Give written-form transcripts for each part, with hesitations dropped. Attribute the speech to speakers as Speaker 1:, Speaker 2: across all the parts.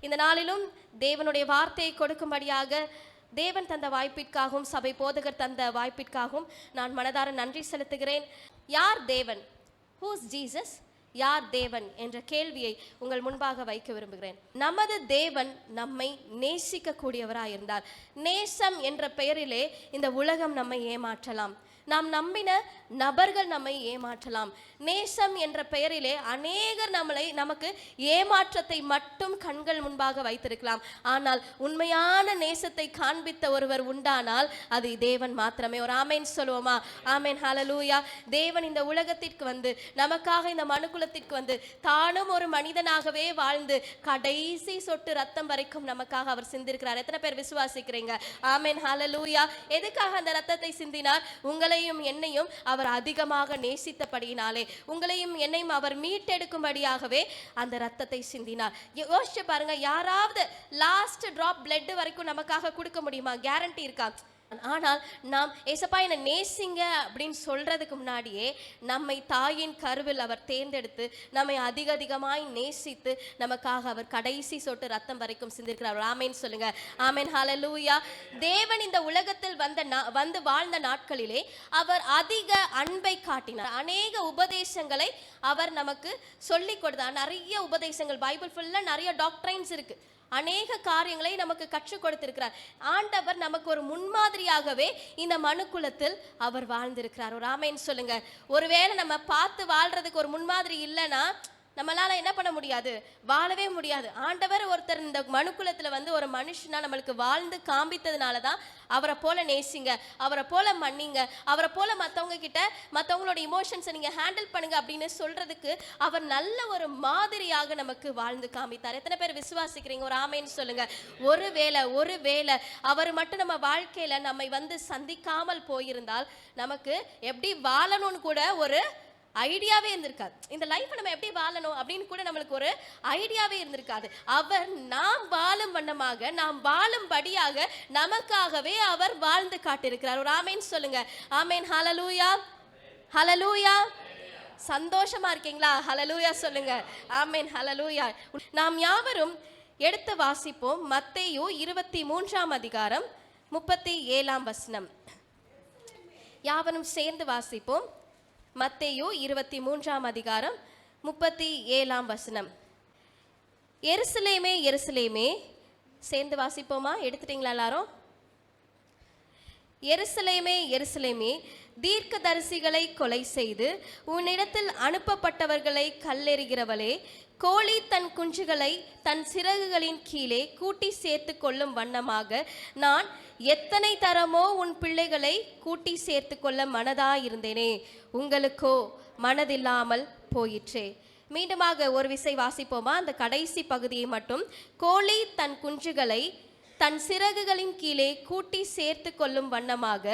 Speaker 1: இந்த நாளிலும் தேவனுடைய வார்த்தையை கொடுக்கும்படியாக தேவன் தந்த வாய்ப்பிற்காகவும் சபை போதகர் தந்த வாய்ப்பிற்காகவும் நான் மனதார நன்றி செலுத்துகிறேன். யார் தேவன்? Who's Jesus? யார் தேவன் என்ற கேள்வியை உங்கள் முன்பாக வைக்க விரும்புகிறேன். நமது தேவன் நம்மை நேசிக்க கூடியவராய் இருந்தார். நேசம் என்ற பெயரிலே இந்த உலகம் நம்மை ஏமாற்றலாம், நாம் நம்பின நபர்கள் நம்மை ஏமாற்றலாம். நேசம் என்ற பெயரிலே அநேகர் நமக்கு ஏமாற்றத்தை மட்டும் கண்கள் முன்பாக வைத்திருக்கலாம். ஆனால் உண்மையான நேசத்தை காண்பித்த ஒருவர் உண்டானால் அது தேவன் மாத்திரமே. ஒரு ஆமேன் சொல்லுவோமா? ஆமேன், ஹல்லேலூயா. தேவன் இந்த உலகத்திற்கு வந்து நமக்காக இந்த மனுக்குலத்திற்கு வந்து தானும் ஒரு மனிதனாகவே வாழ்ந்து கடைசி சொட்டு ரத்தம் வரைக்கும் நமக்காக அவர் சிந்திருக்கிறார். எத்தனை பேர் விசுவாசிக்கிறீங்க? ஆமேன், ஹல்லேலூயா. எதுக்காக அந்த ரத்தத்தை சிந்தினார்? உங்களையும் என்னையும் அவர் அதிகமாக நேசித்தபடியினாலே, உங்களையும் என்னையும் அவர் மீட்டெடுக்கும்படியாகவே அந்த ரத்தத்தை சிந்தினார். யோசிச்சு பாருங்க, யாராவது லாஸ்ட் டிராப் பிளட் வரைக்கும் நமக்காக கொடுக்க முடியுமா? கேரண்டி இருக்கா? ஆனால் நாம் ஏசப்பா என்னை நேசிங்க அப்படின்னு சொல்றதுக்கு முன்னாடியே நம்மை தாயின் கருவில் அவர் தேர்ந்தெடுத்து நம்மை அதிகமாய் நேசித்து நமக்காக அவர் கடைசி சொட்டு ரத்தம் வரைக்கும் சிந்திருக்கிறார். ஆமேன் சொல்லுங்க. ஆமேன், ஹல்லேலூயா. தேவன் இந்த உலகத்தில் வந்து வாழ்ந்த நாட்களிலே அவர் அதிக அன்பை காட்டினார். அநேக உபதேசங்களை அவர் நமக்கு சொல்லி கொடுத்தார். நிறைய உபதேசங்கள், பைபிள் ஃபுல்லா நிறைய டாக்ட்ரைன்ஸ் இருக்கு. அநேக காரியங்களை நமக்கு கற்றுக் கொடுத்திருக்கிறார். ஆண்டவர் நமக்கு ஒரு முன்மாதிரியாகவே இந்த மனுக்குலத்தில் அவர் வாழ்ந்திருக்கிறார். ஒரு ஆமேன் சொல்லுங்க. ஒருவேளை நம்ம பார்த்து வாழ்றதுக்கு ஒரு முன்மாதிரி இல்லைன்னா நம்மளால என்ன பண்ண முடியாது? வாழவே முடியாது. ஆண்டவர் ஒருத்தர் இந்த மனுக்குலத்துல வந்து ஒரு மனுஷனா நம்மளுக்கு வாழ்ந்து காண்பித்ததுனால தான் அவரை போல நேசிங்க, அவரை போல மன்னிங்க, அவரை போல மற்றவங்களோட இமோஷன்ஸை நீங்க ஹேண்டில் பண்ணுங்க அப்படின்னு சொல்றதுக்கு அவர் நல்ல ஒரு மாதிரியாக நமக்கு வாழ்ந்து காமித்தார். எத்தனை பேர் விசுவாசிக்கிறீங்க? ஒரு ஆமேன்னு சொல்லுங்க. ஒருவேளை அவர் மட்டும் நம்ம வாழ்க்கையில நம்மை வந்து சந்திக்காமல் போயிருந்தால் நமக்கு எப்படி வாழணும்னு கூட ஒரு ஐடியாவே இருந்திருக்காது. இந்த லைஃப் நம்ம எப்படி வாழணும் அப்படின்னு கூட நம்மளுக்கு ஒரு ஐடியாவே இருந்திருக்காது. அவர் நாம் வாழும் வண்ணமாக, நாம் வாழும்படியாக நமக்காகவே அவர் வாழ்ந்து காட்டியிருக்கிறார். ஒரு ஆமேன் சொல்லுங்க. ஆமேன், ஹல்லேலூயா, ஹல்லேலூயா. சந்தோஷமா இருக்கீங்களா? ஹல்லேலூயா சொல்லுங்க. ஆமேன், ஹல்லேலூயா. நாம் யாவரும் எடுத்து வாசிப்போம். மத்தேயு 23ஆம் அதிகாரம் 37ஆம் வசனம். யாவரும் சேர்ந்து வாசிப்போம். மத்தேயு 23ஆம் அதிகாரம் 37ஆம் வசனம். எருசலேமே எருசலேமே, சேர்ந்து வாசிப்போமா? எடுத்துட்டீங்களா எல்லாரும்? எருசலேமே எருசலேமே, தீர்க்கதரிசிகளை கொலை செய்து உன்னிடத்தில் அனுப்பப்பட்டவர்களை கல்லெறிகிறவளே, கோழி தன் குஞ்சுகளை தன் சிறகுகளின் கீழே கூட்டி சேர்த்து கொள்ளும் வண்ணமாக நான் எத்தனை தரமோ உன் பிள்ளைகளை கூட்டி சேர்த்து கொள்ள மனதாயிருந்தேனே, உங்களுக்கோ மனதில்லாமல் போயிற்றே. மீண்டுமாக ஒரு விசை வாசிப்போமா? அந்த கடைசி பகுதியை மட்டும். கோழி தன் குஞ்சுகளை தன் சிறகுகளின் கீழே கூட்டி சேர்த்து கொள்ளும் வண்ணமாக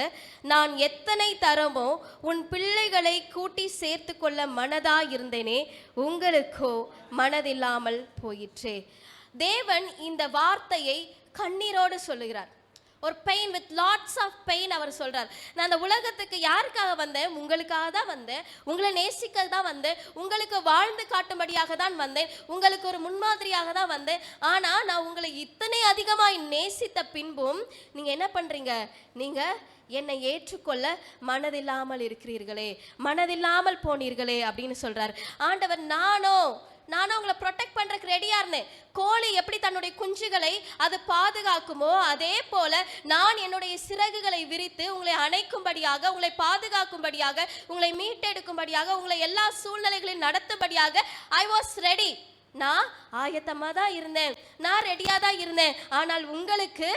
Speaker 1: நான் எத்தனை தரமோ உன் பிள்ளைகளை கூட்டி சேர்த்து கொள்ள மனதாயிருந்தேனே, உங்களுக்கோ மனதில்லாமல் போயிற்றே. தேவன் இந்த வார்த்தையை கண்ணீரோடு சொல்லுகிறார். ஒரு pain, with lots of pain அவர் சொல்றார். நான் அந்த உலகத்துக்கு யாருக்காக வந்தேன்? உங்களுக்காக தான் வந்தேன், உங்களை நேசிக்க தான் வந்தேன், உங்களுக்கு வாழ்ந்து காட்டும்படியாக தான் வந்தேன், உங்களுக்கு ஒரு முன்மாதிரியாக தான் வந்தேன். ஆனா நான் உங்களை இத்தனை அதிகமாய் நேசித்த பின்பும் நீங்க என்ன பண்றீங்க? நீங்க என்னை ஏற்றுக்கொள்ள மனதில்லாமல் இருக்கிறீர்களே, மனதில்லாமல் போனீர்களே அப்படின்னு சொல்றார் ஆண்டவர். நானும் உங்களை ப்ரொடெக்ட் பண்றதுக்கு ரெடியா இருந்தேன். கோழி எப்படி தன்னுடைய குஞ்சுகளை அது பாதுகாக்குமோ அதே போல நான் என்னுடைய சிறகுகளை விரித்து உங்களை அணைக்கும்படியாக, உங்களை பாதுகாக்கும்படியாக, உங்களை மீட்டெடுக்கும்படியாக, உங்களை எல்லா சூழ்நிலைகளையும் நடத்தும்படியாக ஐ வாஸ் ரெடி. நான் ஆயத்தமா தான் இருந்தேன், நான் ரெடியா தான் இருந்தேன். ஆனால் உங்களுக்கு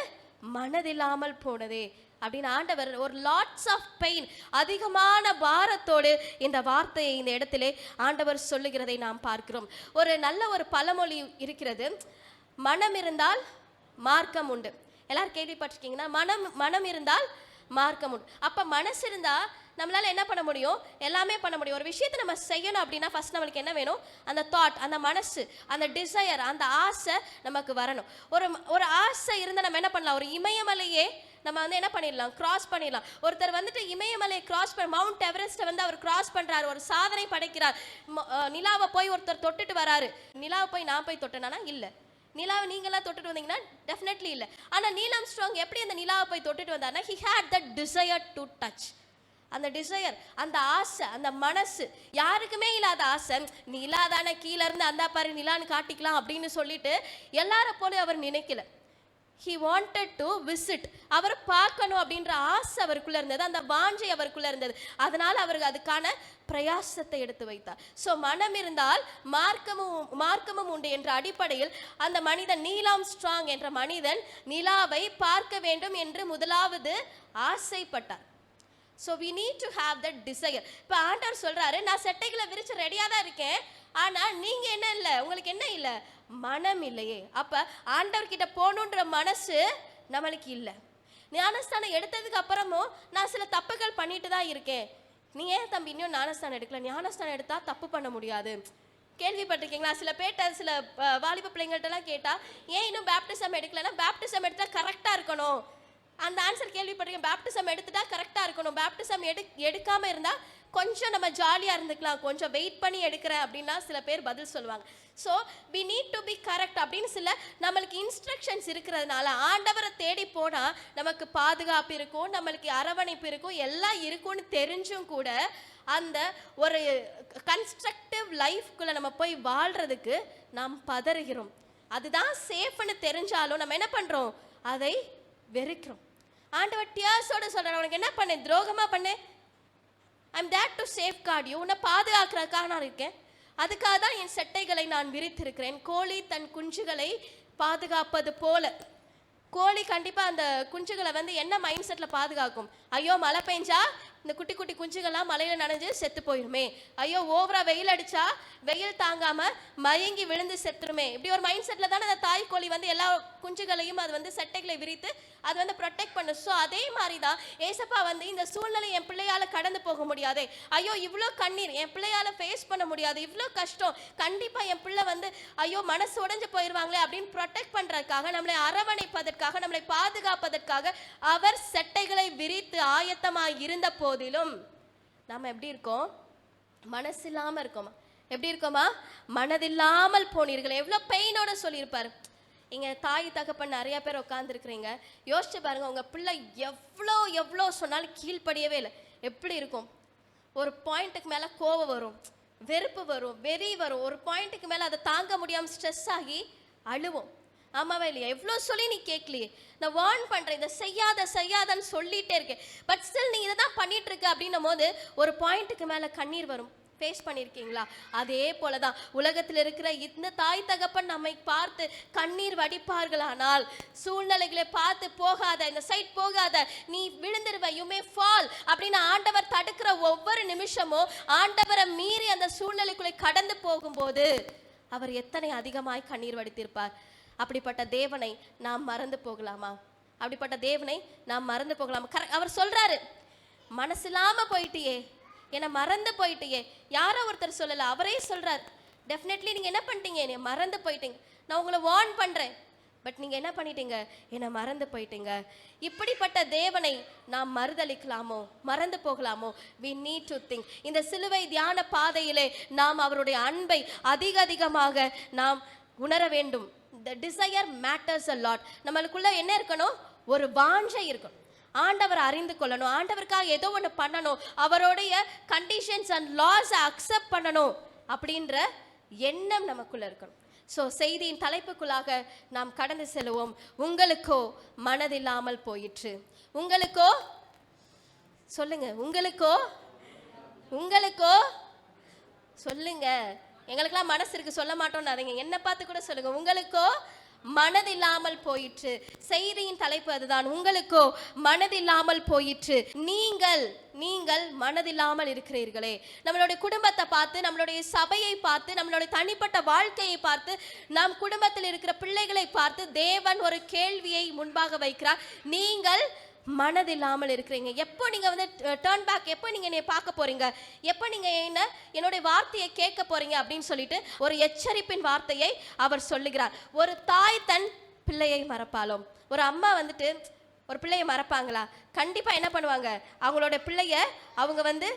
Speaker 1: மனதில்லாமல் போனதே அப்படின்னு ஆண்டவர் ஒரு லாட்ஸ் ஆஃப் பெயின், அதிகமான பாரத்தோடு இந்த வார்த்தையை இந்த இடத்திலே ஆண்டவர் சொல்லுகிறதை நாம் பார்க்கிறோம். ஒரு நல்ல ஒரு பழமொழி இருக்கிறது, மனம் இருந்தால் மார்க்கம் உண்டு. எல்லாரும் கேள்விப்பட்டிருக்கீங்கன்னா, மனம் இருந்தால் மார்க்கம் உண்டு. அப்ப மனசு இருந்தா நம்மளால என்ன பண்ண முடியும்? எல்லாமே பண்ண முடியும். ஒரு விஷயத்தை நம்ம செய்யணும் அப்படின்னா ஃபர்ஸ்ட் நம்மளுக்கு என்ன வேணும்? அந்த தாட், அந்த மனசு, அந்த டிசையர், அந்த ஆசை நமக்கு வரணும். ஒரு ஆசை இருந்தால் நம்ம என்ன பண்ணலாம்? ஒரு இமயமலையே நம்ம வந்து என்ன பண்ணிடலாம்? கிராஸ் பண்ணிடலாம். ஒருத்தர் வந்துட்டு இமயமலையை கிராஸ் மவுண்ட் எவரெஸ்ட்டை வந்து அவர் கிராஸ் பண்றாரு, ஒரு சாதனை படைக்கிறார். நிலாவை போய் ஒருத்தர் தொட்டுட்டு வராரு. நிலாவை போய் நான் போய் தொட்டேனா? இல்லை. நிலாவை நீங்களாம் தொட்டுட்டு வந்தீங்கன்னா டெஃபினெட்லி இல்லை. ஆனால் நீல் ஆம்ஸ்ட்ராங் எப்படி அந்த நிலாவை போய் தொட்டுட்டு வந்தார்னா, he had that desire to touch. அந்த டிசையர், அந்த ஆசை, அந்த மனசு, யாருக்குமே இல்லாத ஆசை. நிலா தானே, கீழே இருந்து அந்த பாரு நிலான்னு காட்டிக்கலாம் அப்படின்னு சொல்லிட்டு எல்லார போல அவர் நினைக்கல. he wanted to visit. அவர் பார்க்கணும் அப்படின்ற ஆசை அவருக்குள்ள இருந்தது, அந்த வாஞ்சை அவருக்குள்ள இருந்தது. அதனால அவருக்கு அதுக்கான பிரயாசத்தை எடுத்து வைத்தார். ஸோ மனம் இருந்தால் மார்க்கமும் உண்டு என்ற அடிப்படையில் அந்த மனிதன், நீல் ஆம்ஸ்ட்ராங் என்ற மனிதன், நிலாவை பார்க்க வேண்டும் என்று முதலாவது ஆசைப்பட்டார். So we need to have that desire. இப்போ ஆண்டவர் சொல்றாரு, நான் செட்டைகளை விரிச்சு ரெடியாக தான் இருக்கேன், ஆனால் நீங்கள் என்ன இல்லை, உங்களுக்கு என்ன இல்லை, மனம் இல்லையே. அப்போ ஆண்டவர்கிட்ட போகணுன்ற மனசு நம்மளுக்கு இல்லை. ஞானஸ்தானம் எடுத்ததுக்கு அப்புறமும் நான் சில தப்புகள் பண்ணிட்டு தான் இருக்கேன். நீ ஏன் தம்பி இன்னும் ஞானஸ்தானம் எடுக்கல? ஞானஸ்தானம் எடுத்தால் தப்பு பண்ண முடியாது. கேள்விப்பட்டிருக்கீங்களா? சில பேட்ட சில வாலிப பிள்ளைங்கள்ட்டலாம் கேட்டால், ஏன் இன்னும் பேப்டிசம் எடுக்கலைன்னா, பேப்டிசம் எடுத்தால் கரெக்டாக இருக்கணும். அந்த ஆன்சர் கேள்விப்பட்டிருக்கேன். பேப்டிசம் எடுத்துட்டா கரெக்டாக இருக்கணும். பேப்டிசம் எடுக்காமல் இருந்தால் கொஞ்சம் நம்ம ஜாலியாக இருந்துக்கலாம், கொஞ்சம் வெயிட் பண்ணி எடுக்கிறேன் அப்படின்னா சில பேர் பதில் சொல்லுவாங்க. So we need to be correct அப்படின்னு சில நம்மளுக்கு இன்ஸ்ட்ரக்ஷன்ஸ் இருக்கிறதுனால ஆண்டவரை தேடி போனால் நமக்கு பாதுகாப்பு இருக்கும், நம்மளுக்கு அரவணைப்பு இருக்கும், எல்லாம் இருக்கும்னு தெரிஞ்சும் கூட அந்த ஒரு கன்ஸ்ட்ரக்டிவ் லைஃப்குள்ளே நம்ம போய் வாழ்கிறதுக்கு நாம் பதறுகிறோம். அதுதான் சேஃப்னு தெரிஞ்சாலும் நம்ம என்ன பண்ணுறோம், அதை வெறுக்கிறோம். ஆண்டவர் டியாஸோட சொல்கிறேன், உனக்கு என்ன பண்ணேன், துரோகமாக பண்ணேன், I'm that to safeguard you, உன்னை பாதுகாக்கிறதுக்காக நான் இருக்கேன், அதுக்காக தான் என் செட்டைகளை நான் விரித்திருக்கிறேன். கோழி தன் குஞ்சுகளை பாதுகாப்பது போல. கோழி கண்டிப்பாக அந்த குஞ்சுகளை வந்து என்ன மைண்ட் செட்டில் பாதுகாக்கும், ஐயோ மழை பெஞ்சா இந்த குட்டி குட்டி குஞ்சுகள்லாம் மழையில் நனைஞ்சு செத்து போயிருமே, ஐயோ ஓவரா வெயில் அடிச்சா வெயில் தாங்காமல் மயங்கி விழுந்து செத்துருமே, இப்படி ஒரு மைண்ட் செட்டில் தானே அந்த தாய் கோழி வந்து எல்லா குஞ்சுகளையும் அது வந்து செட்டைகளை விரித்து அது வந்து ப்ரொடெக்ட் பண்ணும். ஸோ அதே மாதிரி தான் ஏசப்பா வந்து இந்த சூழ்நிலை என் பிள்ளையால் கடந்து போக முடியாதே, ஐயோ இவ்வளோ கண்ணீர் என் பிள்ளையால் ஃபேஸ் பண்ண முடியாது, இவ்வளோ கஷ்டம், கண்டிப்பாக என் பிள்ளை வந்து ஐயோ மனசு உடைஞ்சு போயிடுவாங்களே அப்படின்னு ப்ரொடெக்ட் பண்ணுறதுக்காக, நம்மளை அரவணைப்பதற்காக, நம்மளை பாதுகாப்பதற்காக அவர் செட்டைகளை விரித்து ஆயத்தமாக இருந்த போதிலும் நாம் எப்படி இருக்கோம், மனசு இல்லாமல் இருக்கோமா? எப்படி இருக்கோமா? மனதில்லாமல் போனீர்கள். எவ்வளோ பெயினோட சொல்லியிருப்பாரு. இங்கே தாய் தகப்பன் நிறைய பேர் உட்காந்துருக்குறீங்க, யோசிச்சு பாருங்க, உங்கள் பிள்ளை எவ்வளோ சொன்னாலும் கீழ்ப்படியவே இல்லை. எப்படி இருக்கும்? ஒரு பாயிண்ட்டுக்கு மேலே கோபம் வரும், வெறுப்பு வரும், வெறி வரும், ஒரு பாயிண்ட்டுக்கு மேலே அதை தாங்க முடியாமல் ஸ்ட்ரெஸ் ஆகி அழுவோம். ஆமாவா இல்லையா? எவ்வளோ சொல்லி நீ கேட்கலையே, நான் வார்ன் பண்ணுறேன், இதை செய்யாதன்னு சொல்லிகிட்டே இருக்கேன், பட் ஸ்டில் நீ இதை தான் பண்ணிட்டு இருக்க அப்படின்னும் போது ஒரு பாயிண்ட்டுக்கு மேலே கண்ணீர் வரும். ஃபேஸ் பண்ணியிருக்கீங்களா? அதே போல தான் உலகத்தில் இருக்கிற இந்த தாய் தகப்பன் நம்மை பார்த்து கண்ணீர் வடிப்பார்களானால், சூழ்நிலைகளை பார்த்து போகாத, இந்த சைட் போகாத, நீ விழுந்துருவ, யூ மே ஃபால் அப்படின்னு ஆண்டவர் தடுக்கிற ஒவ்வொரு நிமிஷமும் ஆண்டவரை மீறி அந்த சூழ்நிலைக்குள்ளே கடந்து போகும்போது அவர் எத்தனை அதிகமாய் கண்ணீர் வடித்திருப்பார். அப்படிப்பட்ட தேவனை நாம் மறந்து போகலாமா? அப்படிப்பட்ட தேவனை நாம் மறந்து போகலாமா? அவர் சொல்றாரு, மனசில்லாம போயிட்டியே, என்னை மறந்து போயிட்டியே. யாரோ ஒருத்தர் சொல்லல, அவரே சொல்றார், டெஃபினெட்லி நீங்க என்ன பண்ணிட்டீங்க, என்னை மறந்து போயிட்டீங்க, நான் உங்களை வார்ன் பண்றேன், பட் நீங்க என்ன பண்ணிட்டீங்க, என்னை மறந்து போயிட்டீங்க. இப்படிப்பட்ட தேவனை நாம் மறுதளிக்கலாமோ, மறந்து போகலாமோ? we need to think. இந்த சிலுவை தியான பாதையிலே நாம் அவருடைய அன்பை அதிகமாக நாம் உணர வேண்டும். the desire matters a lot. நம்மளுக்குள்ள என்ன இருக்கணும், ஒரு வாஞ்சை இருக்கணும், ஆண்டவர் அறிந்து கொள்ளணும், ஆண்டவருக்காக ஏதோ ஒன்று பண்ணணும், அவருடைய கண்டிஷன்ஸ் அண்ட் லாஸ் அக்செப்ட் பண்ணணும் அப்படின்ற எண்ணம் நமக்குள்ள இருக்கணும். ஸோ செய்தியின் தலைப்புக்குள்ளாக நாம் கடந்து செல்வோம். உங்களுக்கோ மனதில்லாமல் போயிற்று. உங்களுக்கோ சொல்லுங்க, உங்களுக்கோ சொல்லுங்க. எங்களுக்கெல்லாம் மனசு இருக்கு, சொல்ல மாட்டோம்னு என்ன பார்த்து கூட சொல்லுங்க. உங்களுக்கோ மனதில்லாமல் போயிற்று. செய்தியின் தலைப்பு அதுதான், உங்களுக்கோ மனதில்லாமல் போயிற்று. நீங்கள் மனதில்லாமல் இருக்கிறீர்களே. நம்மளுடைய குடும்பத்தை பார்த்து, நம்மளுடைய சபையை பார்த்து, நம்மளுடைய தனிப்பட்ட வாழ்க்கையை பார்த்து, நம் குடும்பத்தில் இருக்கிற பிள்ளைகளை பார்த்து தேவன் ஒரு கேள்வியை முன்பாக வைக்கிறார். நீங்கள் மனதில்லாமல் இருக்கிறீங்க. எப்போ நீங்க வந்து டர்ன் பேக், எப்போ நீங்க என்னை பார்க்க போறீங்க, எப்போ நீங்க என்னுடைய வார்த்தையை கேட்க போறீங்க அப்படின்னு சொல்லிட்டு ஒரு எச்சரிப்பின் வார்த்தையை அவர் சொல்லுகிறார். ஒரு தாய் தன் பிள்ளையை மறப்பாளோ? ஒரு அம்மா வந்துட்டு ஒரு பிள்ளையை மறப்பாங்களா? கண்டிப்பா என்ன பண்ணுவாங்க, அவங்களோட பிள்ளைய அவங்க வந்து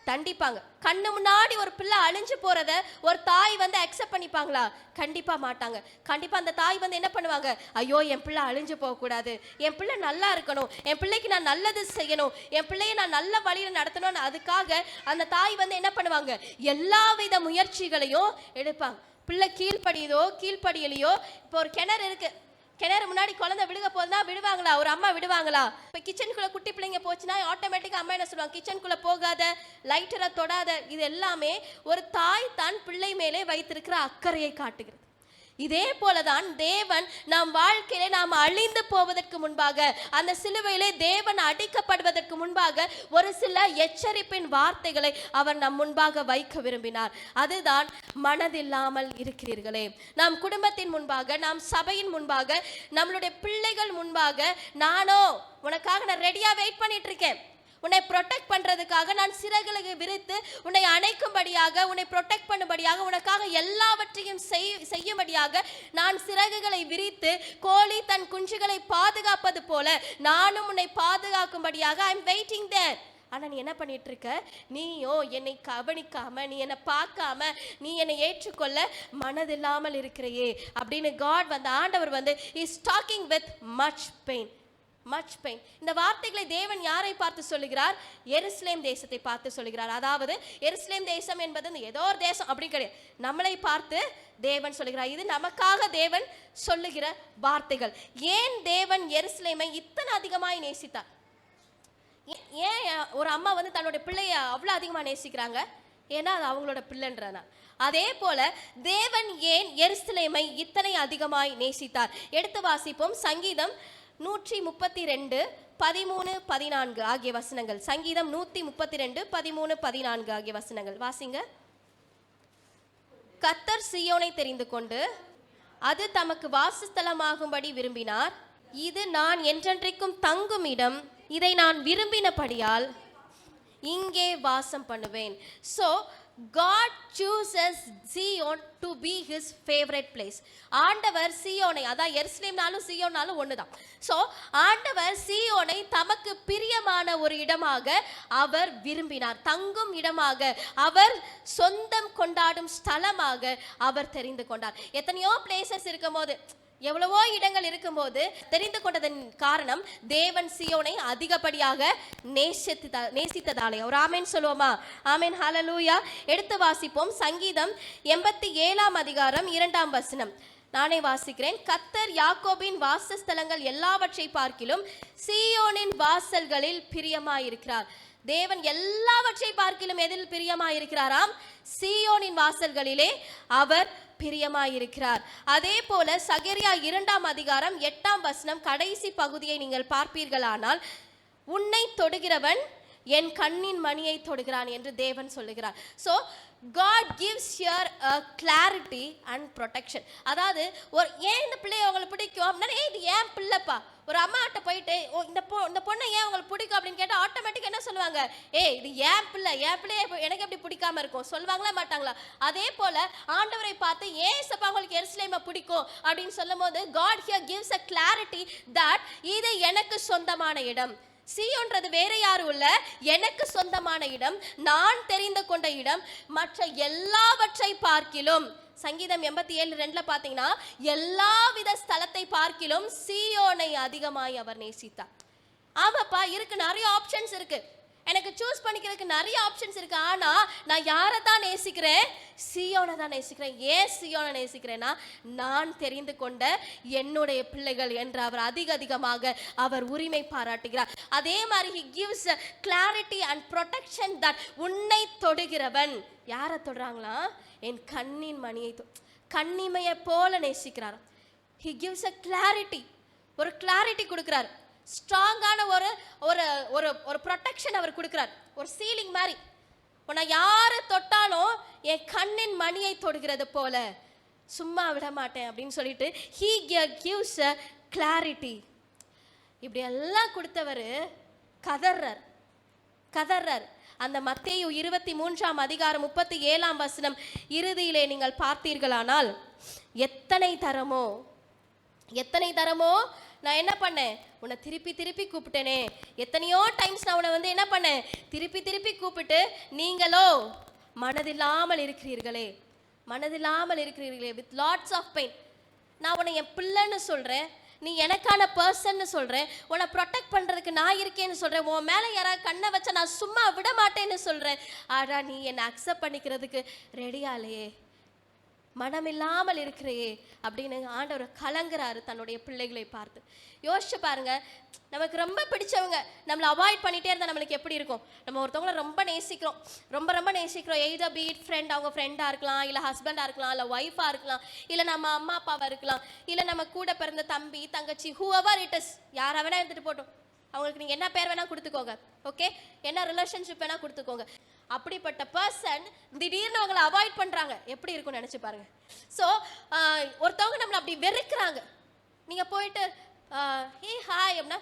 Speaker 1: தண்டிப்பாங்க. கண்ணு முன்னாடி ஒரு பிள்ளை அழிஞ்சு போறத ஒரு தாய் வந்து அக்செப்ட் பண்ணிப்பாங்களா? கண்டிப்பா மாட்டாங்க. கண்டிப்பா அந்த தாய் வந்து என்ன பண்ணுவாங்க? ஐயோ என் பிள்ளை அழிஞ்சு போக கூடாது, என் பிள்ளை நல்லா இருக்கணும், என் பிள்ளைக்கு நான் நல்லது செய்யணும், என் பிள்ளையை நான் நல்ல வழியில நடத்தணும்னு அதுக்காக அந்த தாய் வந்து என்ன பண்ணுவாங்க? எல்லாவித முயற்சிகளையும் எடுப்பாங்க. பிள்ளை கீழ்ப்படியுதோ கீழ்ப்படியலையோ, இப்போ ஒரு கிணறு இருக்கு, கிணறு முன்னாடி குழந்தை விழுக போதுனா விடுவாங்களா? ஒரு அம்மா விடுவாங்களா? இப்போ கிச்சனுக்குள்ள குட்டி பிள்ளைங்க போச்சுன்னா ஆட்டோமேட்டிக்காக அம்மா என்ன சொல்லுவாங்க? கிச்சனுக்குள்ள போகாத, லைட்டரை தொடாத. இது எல்லாமே ஒரு தாய் தன் பிள்ளை மேலே வைத்திருக்கிற அக்கறையை காட்டுகிறது. இதே போலதான் தேவன் நம் வாழ்க்கையிலே நாம் அழிந்து போவதற்கு முன்பாக, அந்த சிலுவையிலே தேவன் அடிக்கப்படுவதற்கு முன்பாக ஒரு சில எச்சரிப்பின் வார்த்தைகளை அவர் நம் முன்பாக வைக்க விரும்பினார். அதுதான் மனதில்லாமல் இருக்கிறீர்களே. நாம் குடும்பத்தின் முன்பாக, நாம் சபையின் முன்பாக, நம்மளுடைய பிள்ளைகள் முன்பாக, நானோ உனக்காக நான் ரெடியா வெயிட் பண்ணிட்டு இருக்கேன், உன்னை ப்ரொடெக்ட் பண்றதுக்காக நான் சிறகுகளை விரித்து உன்னை அணைக்கும்படியாக, உன்னை ப்ரொடெக்ட் பண்ணும்படியாக, உனக்காக எல்லாவற்றையும் செய்யும்படியாக நான் சிறகுகளை விரித்து கோழி தன் குஞ்சுகளை பாதுகாப்பது போல நானும் உன்னை பாதுகாக்கும்படியாக ஐ எம் வெயிட்டிங் தேர். ஆனால் நீ என்ன பண்ணிட்டு இருக்க? நீயோ என்னை கவனிக்காம, நீ என்னை பார்க்காம, நீ என்னை ஏற்றுக்கொள்ள மனதில்லாமல் இருக்கிறையே அப்படின்னு காட் வந்து, ஆண்டவர் வந்து is talking with much pain. Much pain. இந்த வார்த்தைகளை தேவன் யாரை பார்த்து சொல்லுகிறார்? எருசலேம் தேசத்தை பார்த்து சொல்லுகிறார். அதாவது எருசலேம் தேசம் என்பது ஏதோ ஒரு தேசம் அப்படி கிடையாது, நம்மளை பார்த்து தேவன் சொல்லுகிறார். இது நமக்காக தேவன் சொல்லுகிற வார்த்தைகள். ஏன் தேவன் எருசலேமை இத்தனை அதிகமாய் நேசித்தார்? ஏன் ஒரு அம்மா வந்து தன்னுடைய பிள்ளைய அவ்வளோ அதிகமாக நேசிக்கிறாங்க? ஏன்னா அது அவங்களோட பிள்ளைன்றனா. அதே போல தேவன் ஏன் எருசலேமை இத்தனை அதிகமாய் நேசித்தார்? எடுத்து வாசிப்போம். சங்கீதம் 132 13 14 ஆகிய வசனங்கள். சங்கீதம் 132 13 14 ஆகிய வசனங்கள் வாசிங்க. கர்த்தர் சீயோனை தெரிந்து கொண்டு அது தமக்கு வாசஸ்தலமாகும்படி விரும்பினார். இது நான் என்றென்றைக்கும் தங்கும் இடம், இதை நான் விரும்பினபடியால் இங்கே வாசம் பண்ணுவேன். So God chooses Zion to be his favorite place. ஆண்டவர் சீயோனை, அதான் எருசலேம்னாலும் சீயோனாலும் ஒண்ணுதான். ஸோ ஆண்டவர் சீயோனை தமக்கு பிரியமான ஒரு இடமாக அவர் விரும்பினார், தங்கும் இடமாக, அவர் சொந்தம் கொண்டாடும் ஸ்தலமாக அவர் தெரிந்து கொண்டார். எத்தனையோ பிளேசஸ் இருக்கும் போது, எவ்வளவோ இடங்கள் இருக்கும்போது தெரிந்து கொண்டதன் காரணம் தேவன் சீயோனை அதிகப்படியாக நேசித்ததாலே. ஒரு ஆமேன் சொல்லுவோமா? ஆமேன், ஹல்லேலூயா. எடுத்து வாசிப்போம். சங்கீதம் 87 அதிகாரம் 2 வசனம். நானே வாசிக்கிறேன். கர்த்தர் யாக்கோபின் வாசஸ்தலங்கள் எல்லாவற்றை பார்க்கிலும் சீயோனின் வாசல்களில் பிரியமாயிருக்கிறார். தேவன் எல்லாவற்றை பார்க்கிலும் எதில் பிரியமாயிருக்கிறாராம்? சீயோனின் வாசல்களிலே அவர் பிரியமாயிருக்கிறார். அதே போல சகரியா 2 அதிகாரம் 8 வசனம் கடைசி பகுதியை நீங்கள் பார்ப்பீர்களானால், உன்னை தொடுகிறவன் என் கண்ணின் மணியை தொடுகிறான் என்று தேவன் சொல்லுகிறார். So God gives here a clarity and protection. அதாவது ஒரு ஏன் இந்த பிள்ளையை உங்களுக்கு பிடிக்கும் அப்படின்னா, இது ஏன் பிள்ளைப்பா. ஒரு அம்மாட்ட போயிட்டு இந்த பொண்ணை ஏன் உங்களுக்கு பிடிக்கும் அப்படின்னு கேட்டால் ஆட்டோமேட்டிக் என்ன சொல்லுவாங்க? இது ஏன் பிள்ளை, என் பிள்ளைய எனக்கு எப்படி பிடிக்காம இருக்கும்? சொல்லுவாங்களா மாட்டாங்களா? அதே போல ஆண்டவரை பார்த்து ஏன் சப்பா உங்களுக்கு எருசலேமை பிடிக்கும் அப்படின்னு சொல்லும் போது God here gives a clarity that இது எனக்கு சொந்தமான இடம். சீயோன்றது வேற யாரும் இல்ல, எனக்கு சொந்தமான இடம், நான் தெரிந்து கொண்ட இடம். மற்ற எல்லாவற்றை பார்க்கிலும், சங்கீதம் 87:2 பார்த்தீங்கன்னா, எல்லாவித ஸ்தலத்தை பார்க்கிலும் சீயோனை அதிகமாய் அவர் நேசித்தார். ஆமாப்பா, இருக்கு, நிறைய ஆப்ஷன்ஸ் இருக்கு, எனக்கு சூஸ் பண்ணிக்கிறதுக்கு நிறைய ஆப்ஷன்ஸ் இருக்கு. ஆனா நான் யாரை தான் நேசிக்கிறேன்? சீயோனை தான் நேசிக்கிறேன். ஏன் சீயோனை நேசிக்கிறேன்னா, நான் தெரிந்து கொண்ட என்னுடைய பிள்ளைகள் என்று அவர் அதிகமாக அவர் உரிமை பாராட்டுகிறார். அதே மாதிரி he gives clarity and protection that உன்னை தொடுகிறவன், யாரை தொடுறாங்களா? என் கண்ணின் மணியை, கண்ணிமையை போல நேசிக்கிறார். he gives a clarity, ஒரு கிளாரிட்டி கொடுக்கிறார். ஸ்ட்ராங்கான ஒரு ஒரு ஒரு ஒரு ப்ரொடெக்ஷன் அவர் கொடுக்கிறார். ஒரு சீலிங் மாதிரி, உன்னை யாரை தொட்டாலும் என் கண்ணின் மணியை தொடுகிறது போல சும்மா விட மாட்டேன் அப்படின்னு சொல்லிட்டு he gives a clarity. இப்படி எல்லாம் கொடுத்தவர் கதர்றார். அந்த மத்தேயு 23 அதிகாரம் 37 வசனம் இறுதியிலே நீங்கள் பார்த்தீர்களானால், எத்தனை தரமோ நான் என்ன பண்ணேன், உன்னை திருப்பி திருப்பி கூப்பிட்டேனே, எத்தனையோ டைம்ஸ் நான் உன்னை வந்து என்ன பண்ணேன், திருப்பி திருப்பி கூப்பிட்டு நீங்களோ மனதில்லாமல் இருக்கிறீர்களே, மனதில்லாமல் இருக்கிறீர்களே, வித் லாட்ஸ் ஆஃப் பெயின். நான் உன்னை என் பிள்ளைன்னு சொல்கிறேன், நீ எனக்கான பர்சன்னு சொல்கிறேன், உன்னை ப்ரொடெக்ட் பண்ணுறதுக்கு நான் இருக்கேன்னு சொல்கிறேன், உன் மேலே யாராவது கண்ணை வச்சா நான் சும்மா விட மாட்டேன்னு சொல்கிறேன். ஆனால் நீ என்னை அக்செப்ட் பண்ணிக்கிறதுக்கு ரெடியாலையே, மனமில்லாமல் இருக்கிறையே அப்படின்னு ஆண்டவர் கலங்குறாரு தன்னுடைய பிள்ளைகளை பார்த்து. யோசிச்சு பாருங்க, நமக்கு ரொம்ப பிடிச்சவங்க நம்மளை அவாய்ட் பண்ணிகிட்டே இருந்தால் நம்மளுக்கு எப்படி இருக்கும்? நம்ம ஒருத்தவங்கள ரொம்ப நேசிக்கிறோம், ரொம்ப ரொம்ப நேசிக்கிறோம், எய்தர் பீட் ஃப்ரெண்ட், அவங்க ஃப்ரெண்டாக இருக்கலாம், இல்லை ஹஸ்பண்டாக இருக்கலாம், இல்லை ஒய்ஃபாக இருக்கலாம், இல்லை நம்ம அம்மா அப்பாவாக இருக்கலாம், இல்லை நம்ம கூட பிறந்த தம்பி தங்கச்சி, ஹூஎவர் இட் இஸ், யாரை வேணால் எடுத்துகிட்டு போட்டோம், அவங்களுக்கு நீங்கள் என்ன பேர் வேணால் கொடுத்துக்கோங்க, ஓகே, என்ன ரிலேஷன்ஷிப் வேணால் கொடுத்துக்கோங்க. அப்படிப்பட்ட பர்சன் திடீர்னு அவங்களை அவாய்ட் பண்ணுறாங்க, எப்படி இருக்கும்னு நினச்சி பாருங்க. ஸோ ஒருத்தவங்க நம்மளை அப்படி வெறுக்கிறாங்க, நீங்கள் போயிட்டு ஏ ஹாய் அப்படின்னா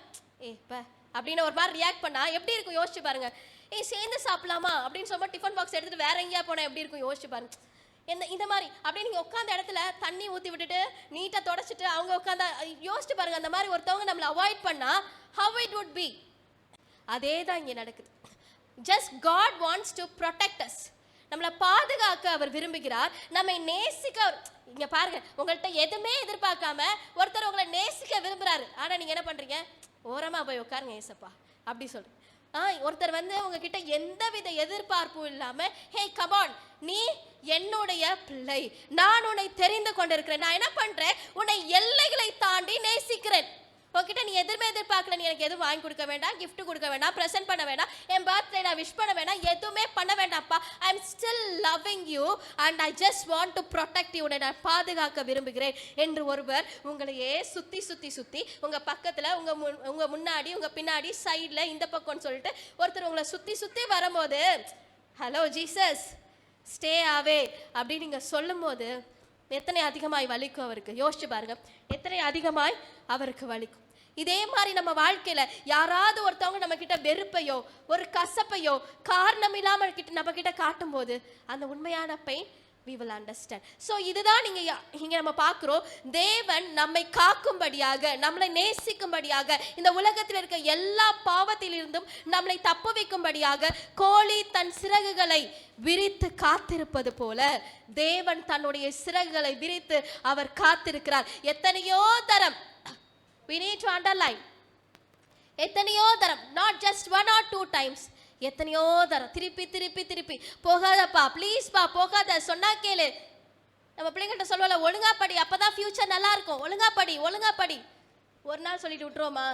Speaker 1: இப்போ அப்படின்னு ஒரு மாதிரி ரியாக்ட் பண்ணால் எப்படி இருக்கும் யோசிச்சு பாருங்க. சேர்ந்து சாப்பிடலாமா அப்படின்னு சொல்லும்போது டிஃபன் பாக்ஸ் எடுத்துகிட்டு வேற எங்கேயா போனால் எப்படி இருக்கும் யோசிச்சு பாருங்க. இந்த மாதிரி அப்படியே நீங்கள் உட்காந்த இடத்துல தண்ணி ஊற்றி விட்டுட்டு நீட்டாக தொடச்சிட்டு அவங்க உட்காந்தா யோசிச்சு பாருங்க. அந்த மாதிரி ஒருத்தவங்க நம்மளை அவாய்ட் பண்ணால் ஹவ் இட் வுட் பி. அதே தான் இங்கே நடக்குது. Just got wants to protect as, நம்மளை பாதுகாக்க அவர் விரும்புகிறார், நம்மை நேசிக்க. இங்கே பாருங்க, உங்கள்கிட்ட எதுவுமே எதிர்பார்க்காம ஒருத்தர் உங்களை நேசிக்க விரும்புகிறாரு. ஆனால் நீங்கள் என்ன பண்ணுறீங்க, ஓரமாக போய் உட்காருங்க ஏசப்பா அப்படி சொல்கிறீங்க. ஒருத்தர் வந்து உங்ககிட்ட எந்தவித எதிர்பார்ப்பும் இல்லாமல், ஹே கமான், நீ என்னுடைய பிள்ளை, நான் உன்னை தெரிந்து கொண்டிருக்கிறேன், நான் என்ன பண்ணுறேன், உன்னை எல்லைகளை தாண்டி நேசிக்கிறேன். உங்ககிட்ட நீ எதுவுமே எதிர்பார்க்கல, நீ எனக்கு எதுவும் வாங்கி கொடுக்க வேண்டாம், கிஃப்ட் கொடுக்க வேண்டாம், ப்ரெசென்ட் பண்ண வேண்டாம், என் பர்த்டே நான் விஷ் பண்ண வேண்டாம், எதுவுமே பண்ண வேண்டாம்ப்பா. I am still loving you and I just want to protect you, உன்னை நான் பாதுகாக்க விரும்புகிறேன் என்று ஒருவர் உங்களையே சுற்றி சுற்றி சுற்றி உங்கள் பக்கத்தில், உங்கள் முன்னாடி, உங்கள் பின்னாடி, சைடில், இந்த பக்கம்னு சொல்லிட்டு ஒருத்தர் உங்களை சுற்றி சுற்றி வரும்போது, ஹலோ ஜீசஸ் ஸ்டே ஆவே அப்படின்னு நீங்கள் சொல்லும் போது எத்தனை அதிகமாய் வலிக்கும் அவருக்கு. யோசிச்சு பாருங்க, எத்தனை அதிகமாய் அவருக்கு வலிக்கும். இதே மாதிரி நம்ம வாழ்க்கையில யாராவது ஒருத்தவங்க நம்ம கிட்ட வெறுப்பையோ ஒரு கசப்பையோ காரணம் இல்லாமல் நம்ம கிட்ட காட்டும் போது அந்த உண்மையான pain we will understand. So இதுதான் இங்க நம்ம பார்க்கிறோம், தேவன் நம்மை காக்கும்படியாக, நம்மளை நேசிக்கும்படியாக, இந்த உலகத்தில் இருக்க எல்லா பாவத்திலிருந்தும் நம்மளை தப்பு வைக்கும்படியாக கோழி தன் சிறகுகளை விரித்து காத்திருப்பது போல தேவன் தன்னுடைய சிறகுகளை விரித்து அவர் காத்திருக்கிறார். எத்தனையோ தரம், we need to underline, எத்தனையோ தரம், not just one or two times, எத்தனையோ தரம் திருப்பி திருப்பி திருப்பி, போகாதப்பா ப்ளீஸ்ப்பா போகாத, சொன்னா கேளு. நம்ம பிள்ளைங்கள்ட்ட சொல்லுவோம்ல, ஒழுங்கா படி அப்பதான் ஃபியூச்சர் நல்லா இருக்கும், ஒழுங்கா படி ஒழுங்கா படி. ஒரு நாள் சொல்லிட்டு விட்டுருவோமா?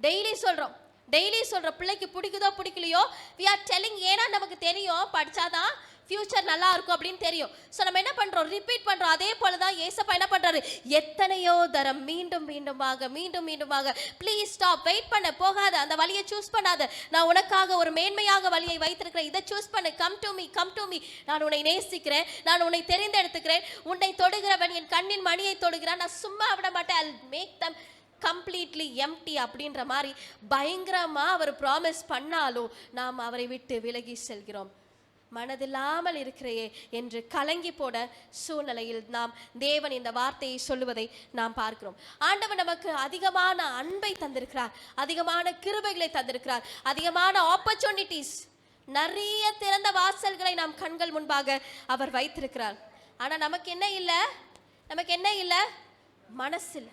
Speaker 1: டெய்லி சொல்றோம், டெய்லி சொல்ற. பிள்ளைக்கு பிடிக்குதோ பிடிக்கலையோ we are telling, ஏன்னா நமக்கு தெரியும் படிச்சாதான் ஃபியூச்சர் நல்லா இருக்கும் அப்படின்னு தெரியும். ஸோ நம்ம என்ன பண்ணுறோம், ரிப்பீட் பண்ணுறோம். அதே போல தான் ஏசப்பா என்ன பண்ணுறாரு, எத்தனையோ தரம் மீண்டும் மீண்டுமாக மீண்டும் மீண்டுமாக, ப்ளீஸ் ஸ்டாப், வெயிட் பண்ண, போகாத, அந்த வழியை சூஸ் பண்ணாத, நான் உனக்காக ஒரு மேன்மையாக வழியை வைத்திருக்கிறேன், இதை சூஸ் பண்ணு, come to me come to me, நான் உன்னை நேசிக்கிறேன், நான் உன்னை தெரிந்தெடுத்துக்கிறேன், உன்னை தொடுகிறவன் என் கண்ணின் மணியை தொடுகிறான், நான் சும்மா விட மாட்டேன், I'll make them completely empty அப்படின்ற மாதிரி பயங்கரமாக அவர் ப்ராமிஸ் பண்ணாலும் நாம் அவரை விட்டு விலகி செல்கிறோம். மனதில்லாமல் இருக்கிறையே என்று கலங்கி போட சூழ்நிலையில் நாம் தேவன் இந்த வார்த்தையை சொல்லுவதை நாம் பார்க்கிறோம். ஆண்டவர் நமக்கு அதிகமான அன்பை தந்திருக்கிறார், அதிகமான கிருபைகளை தந்திருக்கிறார், அதிகமான ஆப்பர்ச்சுனிட்டிஸ், நிறைய திறந்த வாசல்களை நாம் கண்கள் முன்பாக அவர் வைத்திருக்கிறார். ஆனால் நமக்கு என்ன இல்லை, நமக்கு என்ன இல்லை, மனசில்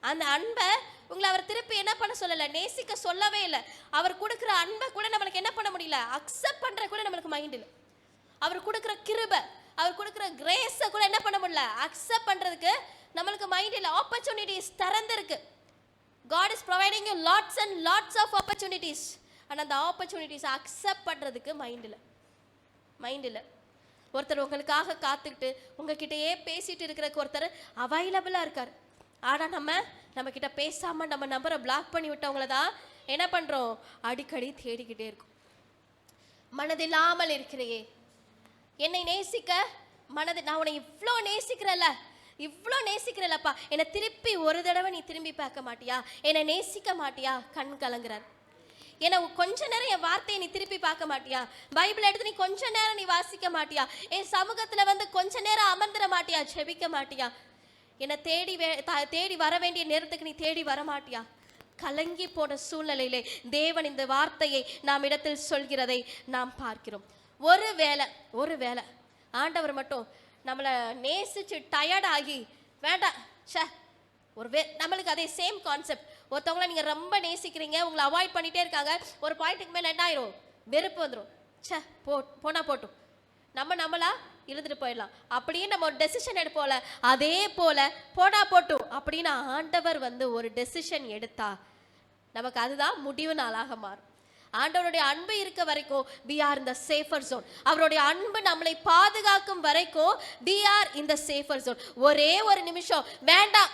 Speaker 1: அந்த அன்பை உங்களை அவர் திருப்பி என்ன பண்ண சொல்லலை, நேசிக்க சொல்லவே இல்லை. அவர் கொடுக்குற அன்பை கூட நம்மளுக்கு என்ன பண்ண முடியல, அக்செப்ட் பண்ணுற கூட நம்மளுக்கு மைண்ட் இல்லை. அவர் கொடுக்குற கிருபை, அவர் கொடுக்குற கிரேஸை கூட என்ன பண்ண முடியல, அக்செப்ட் பண்ணுறதுக்கு நம்மளுக்கு மைண்ட் இல்லை. Opportunities திறந்திருக்கு. God is providing you lots and lots of opportunities. ஆனால் அந்த ஆப்பர்ச்சுனிட்டிஸை அக்செப்ட் பண்ணுறதுக்கு மைண்ட் இல்லை, மைண்ட் இல்லை. ஒருத்தர் உங்களுக்காக காத்துக்கிட்டு உங்ககிட்டயே பேசிட்டு இருக்கிறக்கு ஒருத்தர் அவைலபிளாக இருக்கார். ஆனால் நம்ம கிட்ட பேசாமல் நம்ம நம்பரை பிளாக் பண்ணி விட்டவங்கள தான் என்ன பண்ணுறோம், அடிக்கடி தேடிக்கிட்டே இருக்கும். மனதில்லாமல் இருக்கிறையே, என்னை நேசிக்க நான் உன்னை இவ்வளோ நேசிக்கிறல்ல, இவ்வளோ நேசிக்கிறல்லப்பா, என்னை திருப்பி ஒரு தடவை நீ திரும்பி பார்க்க மாட்டியா, என்னை நேசிக்க மாட்டியா, கண் கலங்குறார். ஏன்னா கொஞ்ச நேரம் என் வார்த்தையை நீ திருப்பி பார்க்க மாட்டியா, பைபிள் எடுத்து நீ கொஞ்ச நேரம் நீ வாசிக்க மாட்டியா, என் சமூகத்தில் வந்து கொஞ்ச நேரம் அமர்ந்துட மாட்டியா, ஜெபிக்க மாட்டியா, என்னை தேடி வர வேண்டிய நேரத்துக்கு நீ தேடி வர மாட்டியா? கலங்கி போன சூழ்நிலையிலே தேவன் இந்த வார்த்தையை நாம் இடத்தில் சொல்கிறதை நாம் பார்க்கிறோம். ஒருவேளை ஆண்டவர் மட்டும் நம்மளை நேசிச்சு டயர்ட் ஆகி வேண்டாம் நம்மளுக்கு அதே சேம் கான்செப்ட், ஒருத்தவங்களை நீங்கள் ரொம்ப நேசிக்கிறீங்க, உங்களை அவாய்ட் பண்ணிகிட்டே இருக்காங்க, ஒரு பாயிண்ட்டுக்கு மேலே என்ன ஆயிரும்? வெறுப்பு வந்துடும். போனா போட்டும், நம்மளா இருந்துட்டு போயிடலாம் அப்படின்னு நம்ம ஒரு டெசிஷன் எடுப்போல, அதே போல போனா போட்டும் அப்படின்னு ஆண்டவர் ஒரு டெசிஷன் எடுத்தா நமக்கு அதுதான் முடிவு நாளாக மாறும். ஆண்டவருடைய அன்பு இருக்க வரைக்கும் we are in the safer zone. அவருடைய அன்பு நம்மளை பாதுகாக்கும் வரைக்கும் we are in the safer zone. ஒரே ஒரு நிமிஷம் வேண்டாம்,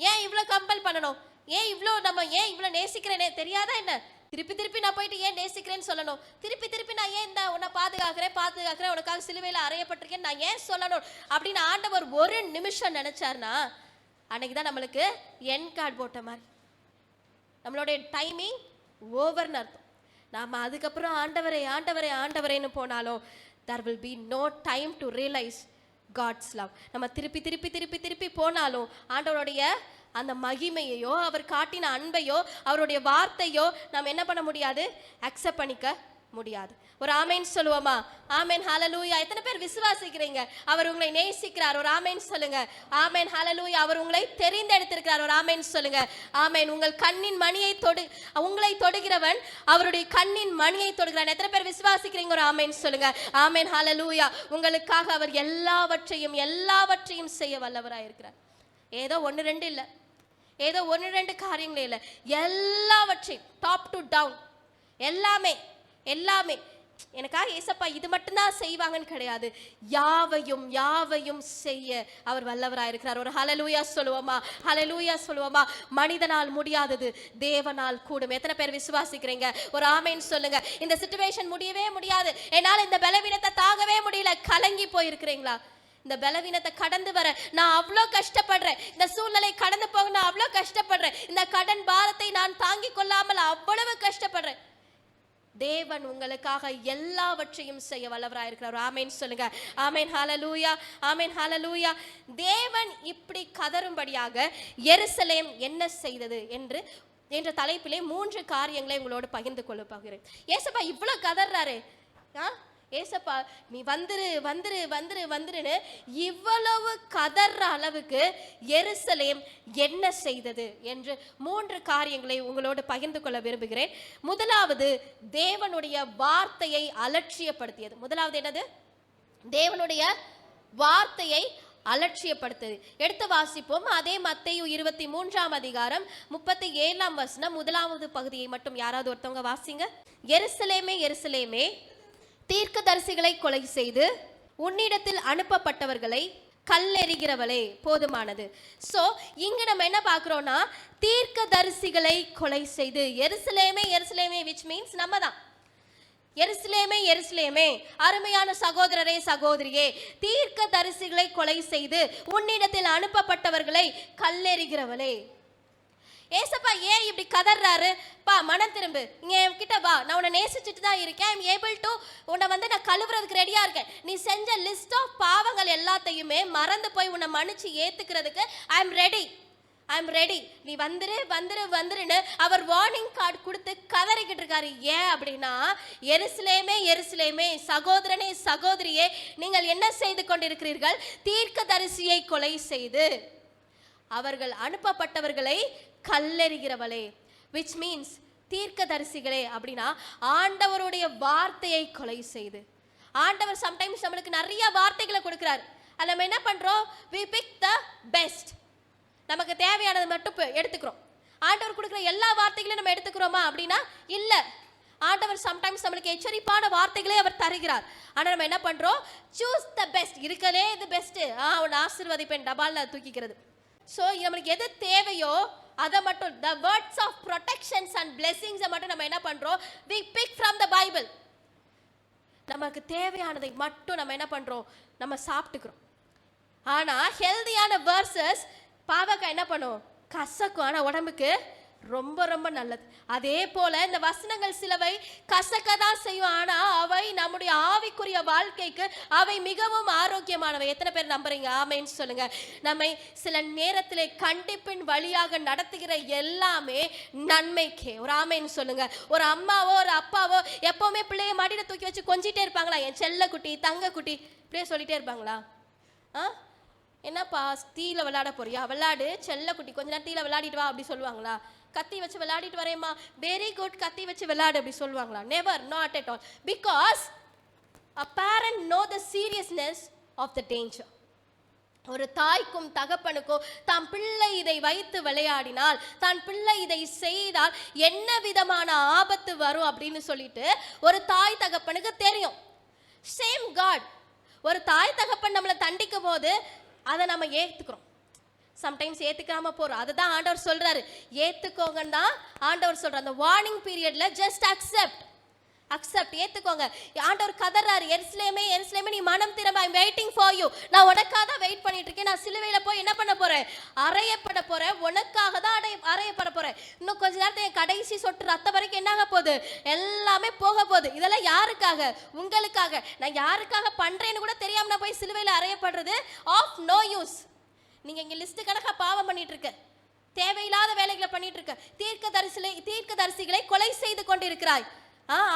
Speaker 1: ஏன் இவ்வளோ கம்பல் பண்ணணும், ஏன் இவ்வளோ நேசிக்கிறேனே தெரியாதா என்ன, திருப்பி நான் போயிட்டு ஏன் நேசிக்கிறேன்னு சொல்லணும், திருப்பி நான் ஏன் இந்த உன்னை பாதுகாக்கிறேன் உனக்காக சிலுவையில் அறையப்பட்டிருக்கேன் நான் ஏன் சொல்லணும் அப்படின்னு ஆண்டவர் ஒரு நிமிஷம் நினைச்சார்னா அன்னைக்கு தான் நம்மளுக்கு என் கார்டு போட்ட மாதிரி, நம்மளுடைய டைமிங் ஓவர்னு அர்த்தம். நாம் அதுக்கப்புறம் ஆண்டவரேன்னு போனாலும் there will be no time to realize God's love. நம்ம திருப்பி போனாலும் ஆண்டவருடைய அந்த மகிமையையோ அவர் காட்டின அன்பையோ அவருடைய வார்த்தையோ நாம் என்ன பண்ண முடியாது, அக்செப்ட் பண்ணிக்க முடியாது. ஒரு ஆமேன் சொல்லுவோமா? ஆமேன் ஹல்லேலூயா. எத்தனை பேர் விசுவாசிக்கிறீங்க அவர் உங்களை நேசிக்கிறார்? ஒரு ஆமேன் சொல்லுங்க. ஆமேன் ஹல்லேலூயா. அவர் உங்களை தெரிந்தெடுத்திருக்கிறார். ஒரு ஆமேன் சொல்லுங்க. ஆமேன். உங்கள் கண்ணின் மணியை உங்களை தொடுகிறவன் அவருடைய கண்ணின் மணியை தொடுகிறான். எத்தனை பேர் விசுவாசிக்கிறீங்க? ஒரு ஆமேன் சொல்லுங்க. ஆமேன் ஹல்லேலூயா. உங்களுக்காக அவர் எல்லாவற்றையும் செய்ய வல்லவராயிருக்கிறார். ஏதோ 1-2 இல்லை, ஏதோ 1-2 காரியங்களே இல்லை, எல்லாவற்றையும் டாப் டு டவுன் எல்லாமே எனக்காக ஏசப்பா இது மட்டும்தான் செய்வாங்கன்னு கிடையாது, யாவையும் செய்ய அவர் வல்லவராயிருக்கிறார். ஒரு ஹல்லேலூயா சொல்லுவோமா? மனிதனால் முடியாதது தேவனால் கூடும். எத்தனை பேர் விசுவாசிக்கிறீங்க? ஒரு ஆமேன் சொல்லுங்க. இந்த சிச்சுவேஷன் முடியவே முடியாது, என்னால் இந்த பலவீனத்தை தாங்கவே முடியல, கலங்கி போயிருக்கிறீங்களா? இந்த பலவீனத்தை கடந்து வர நான் அவ்வளோ கஷ்டப்படுறேன், இந்த சூழ்நிலை கடந்து போக நான் அவ்வளோ கஷ்டப்படுறேன், இந்த கடன் பாரத்தை நான் தாங்கிக் கொள்ளாமல் அவ்வளவு கஷ்டப்படுறேன். தேவன் உங்களுக்காக எல்லாவற்றையும் செய்ய வல்லவராயிருக்கிறார். ஆமேன் சொல்லுங்க. ஆமேன் ஹல்லேலூயா. தேவன் இப்படி கதறும்படியாக எருசலேம் என்ன செய்தது என்ற தலைப்பிலே 3 காரியங்களை உங்களோடு பகிர்ந்து கொள்ள போகிறேன். ஏசப்பா இவ்வளோ கதறாரு, ஏசப்பா நீ வந்துருன்னு இவ்வளவு கதற அளவுக்கு எருசலேம் என்ன செய்தது என்று 3 காரியங்களை உங்களோடு பகிர்ந்து கொள்ள விரும்புகிறேன். முதலாவது, தேவனுடைய வார்த்தையை அலட்சியப்படுத்தியது. முதலாவது என்னது? தேவனுடைய வார்த்தையை அலட்சியப்படுத்தது. எடுத்து வாசிப்போம். அதே மத்தேயு 23ஆம் அதிகாரம் 37ஆம் வசனம் முதலாவது பகுதியை மட்டும் யாராவது ஒருத்தவங்க வாசிங்க. எருசலேமே தீர்க்கதரிசிகளை கொலை செய்து உன்னிடத்தில் அனுப்பப்பட்டவர்களை கல்லெறிகிறவளே போதுமானது. ஸோ இங்க நம்ம என்ன பார்க்குறோம்னா, தீர்க்கதரிசிகளை கொலை செய்து எருசலேமே which means நம்ம தான். எருசலேமே அருமையான சகோதரரே சகோதரியே, தீர்க்கதரிசிகளை கொலை செய்து உன்னிடத்தில் அனுப்பப்பட்டவர்களை கல்லெறிகிறவளே. ஏசப்பா ஏன் இப்படி கதறாரு? மனம் திரும்பு, இங்க என்கிட்ட வா, நான் உன்னை நேசிச்சுட்டு தான் இருக்கேன், ஐம் ஏபிள் டு உன்னை நான் கழுவுறதுக்கு ரெடியா இருக்கேன். நீ செஞ்ச லிஸ்ட் ஆஃப் பாவங்கள் எல்லாத்தையுமே மறந்து போய் உன்னை மன்னிச்சு ஏத்துக்கிறதுக்கு ஐம் ரெடி, நீ வந்துருன்னு அவர் வார்னிங் கார்டு கொடுத்து கதறிக்கிட்டு இருக்காரு. ஏன் அப்படின்னா, எருசலேமே சகோதரனே சகோதரியே, நீங்கள் என்ன செய்து கொண்டிருக்கிறீர்கள்? தீர்க்கதரிசியை கொலை செய்து அவர்கள் அனுப்பப்பட்டவர்களை கல்லெறிகிறவளே, which means தீர்க்கதரிசிகளே அப்படின்னா ஆண்டவருடைய வார்த்தையை கொலை செய்து. ஆண்டவர் சம்டைம்ஸ் நம்மளுக்கு நிறைய வார்த்தைகளை கொடுக்கிறார், அது நம்ம என்ன பண்றோம்? we pick the best, நமக்கு தேவையானது மட்டும் எடுத்துக்கிறோம். ஆண்டவர் கொடுக்குற எல்லா வார்த்தைகளையும் நம்ம எடுத்துக்கிறோமா அப்படின்னா இல்ல. ஆண்டவர் சம்டைம்ஸ் நம்மளுக்கு எச்சரிப்பான வார்த்தைகளே அவர் தருகிறார். ஆனால் நம்ம என்ன பண்றோம்? சூஸ் த பெஸ்ட், இருக்கலே இது பெஸ்ட், உன்னை ஆசீர்வதிப்பேன் டபால்ல தூக்கிக்கிறது. ஸோ நம்மளுக்கு எது தேவையோ அதை மட்டும், the words of protections and blessings மட்டும் நம்ம என்ன பண்றோம்? we pick from the Bible. நமக்கு தேவையானதை மட்டும் நம்ம என்ன பண்றோம்? நம்ம சாப்பிட்டுக்கிறோம். ஆனா ஹெல்தியான வேர்சஸ் பாவக்காய் என்ன பண்ணும்? கசக்கும், ஆனா உடம்புக்கு ரொம்ப ரொம்ப நல்லது. அதே போல இந்த வசனங்கள் சிலவை கசக்கதான் செய்யும், ஆனா அவை நம்முடைய ஆவிக்குரிய வாழ்க்கைக்கு அவை மிகவும் ஆரோக்கியமானவை. எத்தனை பேர் நம்புறீங்க? ஆமேன்னு சொல்லுங்க. நம்மை சில நேரத்திலே கண்டிப்பின் வழியாக நடத்துகிற எல்லாமே நன்மைக்கே. ஒரு ஆமேன்னு சொல்லுங்க. ஒரு அம்மாவோ ஒரு அப்பாவோ எப்பவுமே பிள்ளைய மடியில தூக்கி வச்சு கொஞ்சிட்டே இருப்பாங்களா? என் செல்ல குட்டி, தங்க குட்டி, இப்படியே சொல்லிட்டே இருப்பாங்களா? என்னப்பா தீயில விளையாட போறியா? விளையாடு செல்ல குட்டி, கொஞ்ச நேரம் தீயில விளையாடிட்டு வா அப்படி சொல்லுவாங்களா? கத்தி வச்சு விளையாடிட்டு வரேம்மா, வெரி குட், கத்தி வச்சு விளையாடு அப்படி சொல்லுவாங்களா? Never, not at all. Because a parent know the seriousness of the danger. ஒரு தாய்க்கும் தகப்பனுக்கும் தான் பிள்ளை இதை வைத்து விளையாடினால், தான் பிள்ளை இதை செய்தால் என்ன விதமான ஆபத்து வரும் அப்படின்னு சொல்லிட்டு ஒரு தாய் தகப்பனுக்கு தெரியும். சேம் காட், ஒரு தாய் தகப்பன் நம்மளை தண்டிக்கும் போது அதை நம்ம ஏற்றுக்கிறோம். சம்டைம்ஸ் ஏற்றுக்காம போகிறோம். அதுதான் ஆண்டவர் சொல்கிறாரு, ஏற்றுக்கோங்கன்னு தான் ஆண்டவர் சொல்கிறார். அந்த வார்னிங் பீரியடில் ஜஸ்ட் அக்செப்ட், ஏற்றுக்கோங்க. ஆண்டவர் கதறாரு, எருசலேமே எருசலேமே நீ மனம் திரும்ப, ஐ வெயிட்டிங் ஃபார் யூ. நான் உனக்காக தான் வெயிட் பண்ணிட்டு இருக்கேன். நான் சிலுவையில் போய் என்ன பண்ண போகிறேன்? அறையப்பட போகிறேன். உனக்காக தான் அறையப்பட போகிறேன். இன்னும் கொஞ்ச நேரத்தில் என் கடைசி சொட்டு ரத்தம் வரைக்கும் என்னாக போகுது? எல்லாமே போக போகுது. இதெல்லாம் யாருக்காக? உங்களுக்காக. நான் யாருக்காக பண்ணுறேன்னு கூட தெரியாமல் நான் போய் சிலுவையில் அறையப்படுறது ஆஃப் நோ யூஸ். நீங்க இங்க லிஸ்ட் கணக்கா பாவம் பண்ணிட்டு இருக்க, தேவையில்லாத வேலைகளை பண்ணிட்டு இருக்க, தீர்க்கதரிசிகளை கொலை செய்து கொண்டிருக்கிறாய்.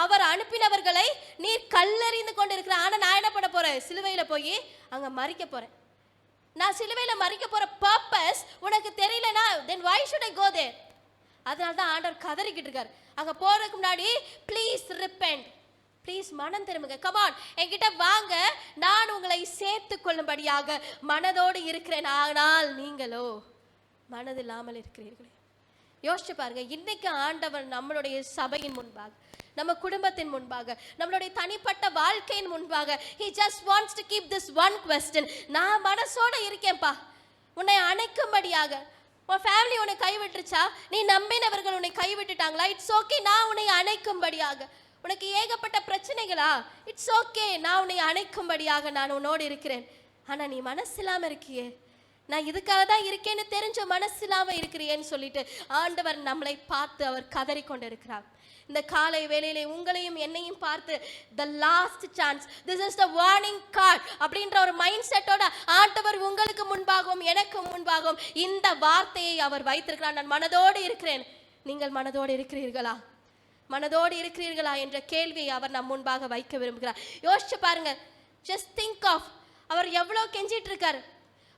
Speaker 1: அவர் அனுப்பினவர்களை நீர் கல்லறிந்து கொண்டிருக்கிறாய். ஆனா நான் என்ன பண்ண போறேன்? சிலுவையில போய் அங்க மறிக்க போறேன். நான் சிலுவையில மறிக்க போற பர்பஸ் உனக்கு தெரியலனா then why should I go there? அதனால தான் ஆண்டவர் கதறிக்கிட்டு இருக்காரு. அங்க போறதுக்கு முன்னாடி ப்ளீஸ் ரிப்பெண்ட், ப்ளீஸ் மனம் திரும்புங்க, கமான் என்கிட்ட வாங்க, நான் உங்களை சேர்த்து கொள்ளும்படியாக மனதோடு இருக்கிறேன். ஆனால் நீங்களோ மனதில்லாமல் இருக்கிறீர்களே. யோசிச்சு பாருங்க, இன்னைக்கு ஆண்டவர் நம்மளுடைய சபையின் முன்பாக, நம்ம குடும்பத்தின் முன்பாக, நம்மளுடைய தனிப்பட்ட வாழ்க்கையின் முன்பாக he just wants to keep this one question. நான் மனசோட இருக்கேன்பா உன்னை அணைக்கும்படியாக. உன் ஃபேமிலி உன்னை கைவிட்டுருச்சா? நீ நம்பினவர்கள் உன்னை கைவிட்டுட்டாங்களா? இட்ஸ் ஓகே, நான் உன்னை அணைக்கும்படியாக. உனக்கு ஏகப்பட்ட பிரச்சனைகளா? இட்ஸ் ஓகே, நான் உன்னை அணைக்கும்படியாக நான் உன்னோடு இருக்கிறேன். ஆனா நீ மனசு இல்லாம இருக்கியே, நான் இதுக்காக தான் இருக்கேன்னு தெரிஞ்ச மனசு இல்லாம இருக்கிறியேன்னு சொல்லிட்டு ஆண்டவர் நம்மளை பார்த்து அவர் கதறி கொண்டு இருக்கிறார். இந்த காலை வேளையிலே உங்களையும் என்னையும் பார்த்து the last chance, this is the warning card அப்படின்ற ஒரு மைண்ட் செட்டோட ஆண்டவர் உங்களுக்கு முன்பாகவும் எனக்கு முன்பாகவும் இந்த வார்த்தையை அவர் வைத்திருக்கிறார். நான் மனதோடு இருக்கிறேன். நீங்கள் மனதோடு இருக்கிறீர்களா? மனதோடு இருக்கிறீர்களா என்ற கேள்வியை அவர் நம் முன்பாக வைக்க விரும்புகிறார். யோசிச்சு பாருங்க, ஜஸ்ட் திங்க் ஆஃப், அவர் எவ்வளவு கெஞ்சிட்டு இருக்காரு.